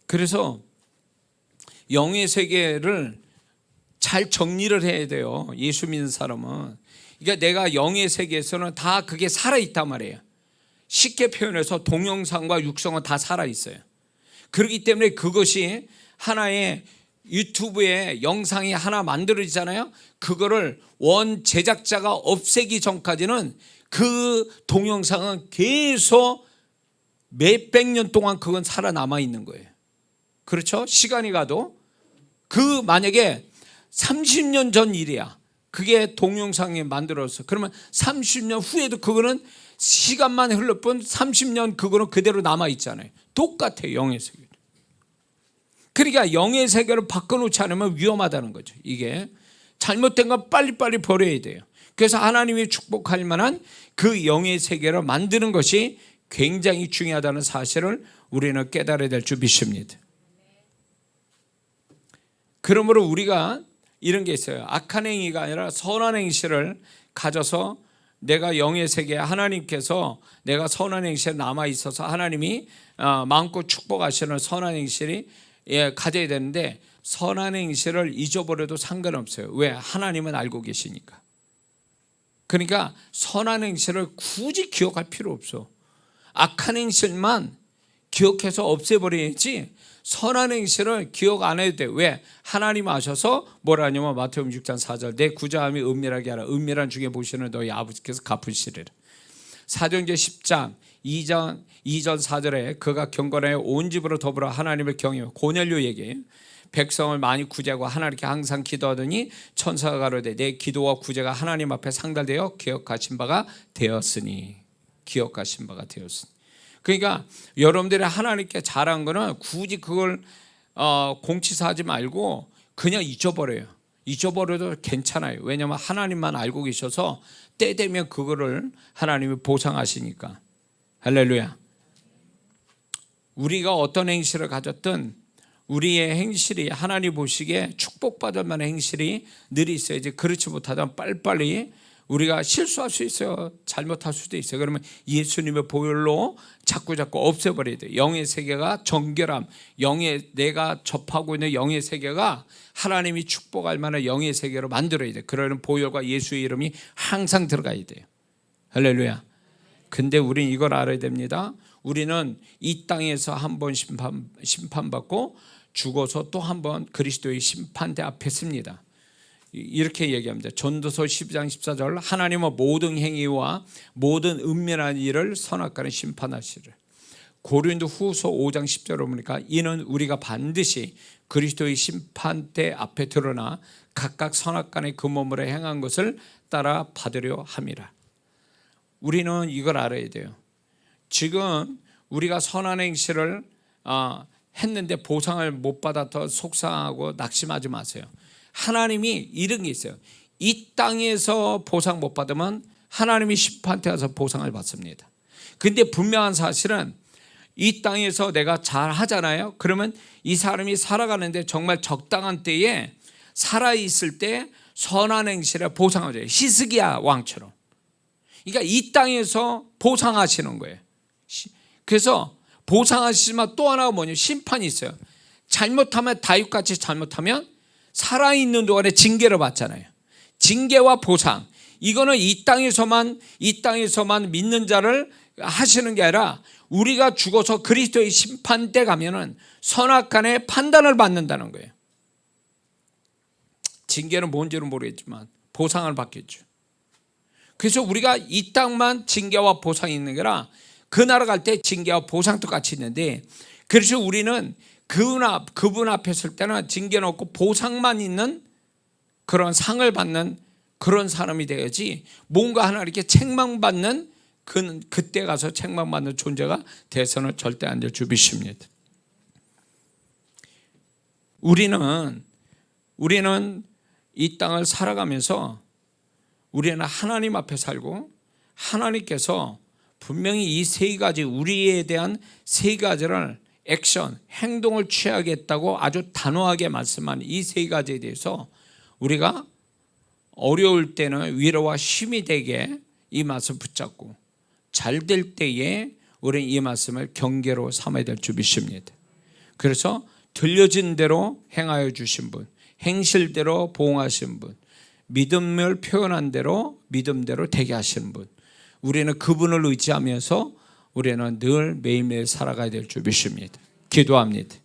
그래서 영의 세계를 잘 정리를 해야 돼요, 예수 믿는 사람은. 그러니까 내가 영의 세계에서는 다 그게 살아있단 말이에요. 쉽게 표현해서 동영상과 육성은 다 살아있어요. 그렇기 때문에 그것이 하나의 유튜브에 영상이 하나 만들어지잖아요. 그거를 원 제작자가 없애기 전까지는 그 동영상은 계속 몇백 년 동안 그건 살아남아 있는 거예요. 그렇죠? 시간이 가도. 그 만약에 30년 전 일이야, 그게 동영상에 만들어서, 그러면 30년 후에도 그거는 시간만 흘러 뿐 30년 그거는 그대로 남아 있잖아요. 똑같아요, 영의 세계. 그러니까 영의 세계를 바꿔놓지 않으면 위험하다는 거죠. 이게 잘못된 건 빨리빨리 버려야 돼요. 그래서 하나님이 축복할 만한 그 영의 세계를 만드는 것이 굉장히 중요하다는 사실을 우리는 깨달아야 될 줄 믿습니다. 그러므로 우리가 이런 게 있어요. 악한 행위가 아니라 선한 행실을 가져서 내가 영의 세계에 하나님께서 내가 선한 행실에 남아 있어서 하나님이 마음껏 축복하시는 선한 행실이 가져야 되는데, 선한 행실을 잊어버려도 상관없어요. 왜? 하나님은 알고 계시니까. 그러니까 선한 행실을 굳이 기억할 필요 없어. 악한 행실만 기억해서 없애버려야지 선한 행실을 기억 안 해도 돼. 왜? 하나님 아셔서 뭐라 하냐면 마태복음 6장 4절 내 구자함이 은밀하게 하라. 은밀한 중에 보시는 너희 아버지께서 갚으시리라. 사도행전 10장 2절 4절에 그가 경건하여 온 집으로 더불어 하나님을 경외하여, 고넬료 얘기예요. 백성을 많이 구제하고 하나님께 항상 기도하더니 천사가 가로되 내 기도와 구제가 하나님 앞에 상달되어 기억하신 바가 되었으니. 기억하신 바가 되었으니. 그러니까 여러분들이 하나님께 잘한 거는 굳이 그걸 공치사하지 말고 그냥 잊어버려요. 잊어버려도 괜찮아요. 왜냐하면 하나님만 알고 계셔서 때 되면 그거를 하나님이 보상하시니까. 할렐루야. 우리가 어떤 행실을 가졌든 우리의 행실이 하나님 보시기에 축복받을 만한 행실이 늘 있어야지. 그렇지 못하면 빨리빨리 우리가 실수할 수 있어요. 잘못할 수도 있어요. 그러면 예수님의 보혈로 자꾸 없애버려야 돼요. 영의 세계가 정결함, 내가 접하고 있는 영의 세계가 하나님이 축복할 만한 영의 세계로 만들어야 돼요. 그러는 보혈과 예수의 이름이 항상 들어가야 돼요. 할렐루야. 근데 우리는 이걸 알아야 됩니다. 우리는 이 땅에서 한 번 심판받고 죽어서 또 한 번 그리스도의 심판대 앞에 섭니다. 이렇게 얘기합니다. 전도서 12장 14절 하나님은 모든 행위와 모든 은밀한 일을 선악간에 심판하시리라. 고린도 후서 5장 10절을 보니까 이는 우리가 반드시 그리스도의 심판대 앞에 드러나 각각 선악간의 그 몸으로 행한 것을 따라 받으려 함이라. 우리는 이걸 알아야 돼요. 지금 우리가 선한 행실을 했는데 보상을 못 받아서 속상하고 낙심하지 마세요. 하나님이 이런 게 있어요. 이 땅에서 보상 못 받으면 하나님이 심판대 가서 보상을 받습니다. 근데 분명한 사실은 이 땅에서 내가 잘 하잖아요. 그러면 이 사람이 살아가는데 정말 적당한 때에 살아있을 때 선한 행실에 보상을 줘요. 히스기야 왕처럼. 그러니까 이 땅에서 보상하시는 거예요. 그래서 보상하시지만 또 하나가 뭐냐면 심판이 있어요. 잘못하면 다윗같이 잘못하면 살아있는 동안에 징계를 받잖아요. 징계와 보상, 이거는 이 땅에서만 믿는 자를 하시는 게 아니라 우리가 죽어서 그리스도의 심판대 가면은 선악간의 판단을 받는다는 거예요. 징계는 뭔지는 모르겠지만 보상을 받겠죠. 그래서 우리가 이 땅만 징계와 보상이 있는 게 아니라 그 나라 갈 때 징계와 보상도 같이 있는데, 그래서 우리는 그분 앞에 설 때는 징계는 없고 보상만 있는 그런 상을 받는 그런 사람이 되어야지, 뭔가 하나 이렇게 책망받는 그때 가서 책망받는 존재가 돼서는 절대 안 될 줄 믿습니다. 우리는 이 땅을 살아가면서 우리는 하나님 앞에 살고, 하나님께서 분명히 이 세 가지, 우리에 대한 세 가지를 액션, 행동을 취하겠다고 아주 단호하게 말씀한 이 세 가지에 대해서 우리가 어려울 때는 위로와 힘이 되게 이 말씀 붙잡고, 잘 될 때에 우리는 이 말씀을 경계로 삼아야 될 줄 믿습니다. 그래서 들려진 대로 행하여 주신 분, 행실대로 보응하신 분, 믿음을 표현한 대로 믿음대로 되게 하시는 분, 우리는 그분을 의지하면서 우리는 늘 매일매일 살아가야 될 줄 믿습니다. 기도합니다.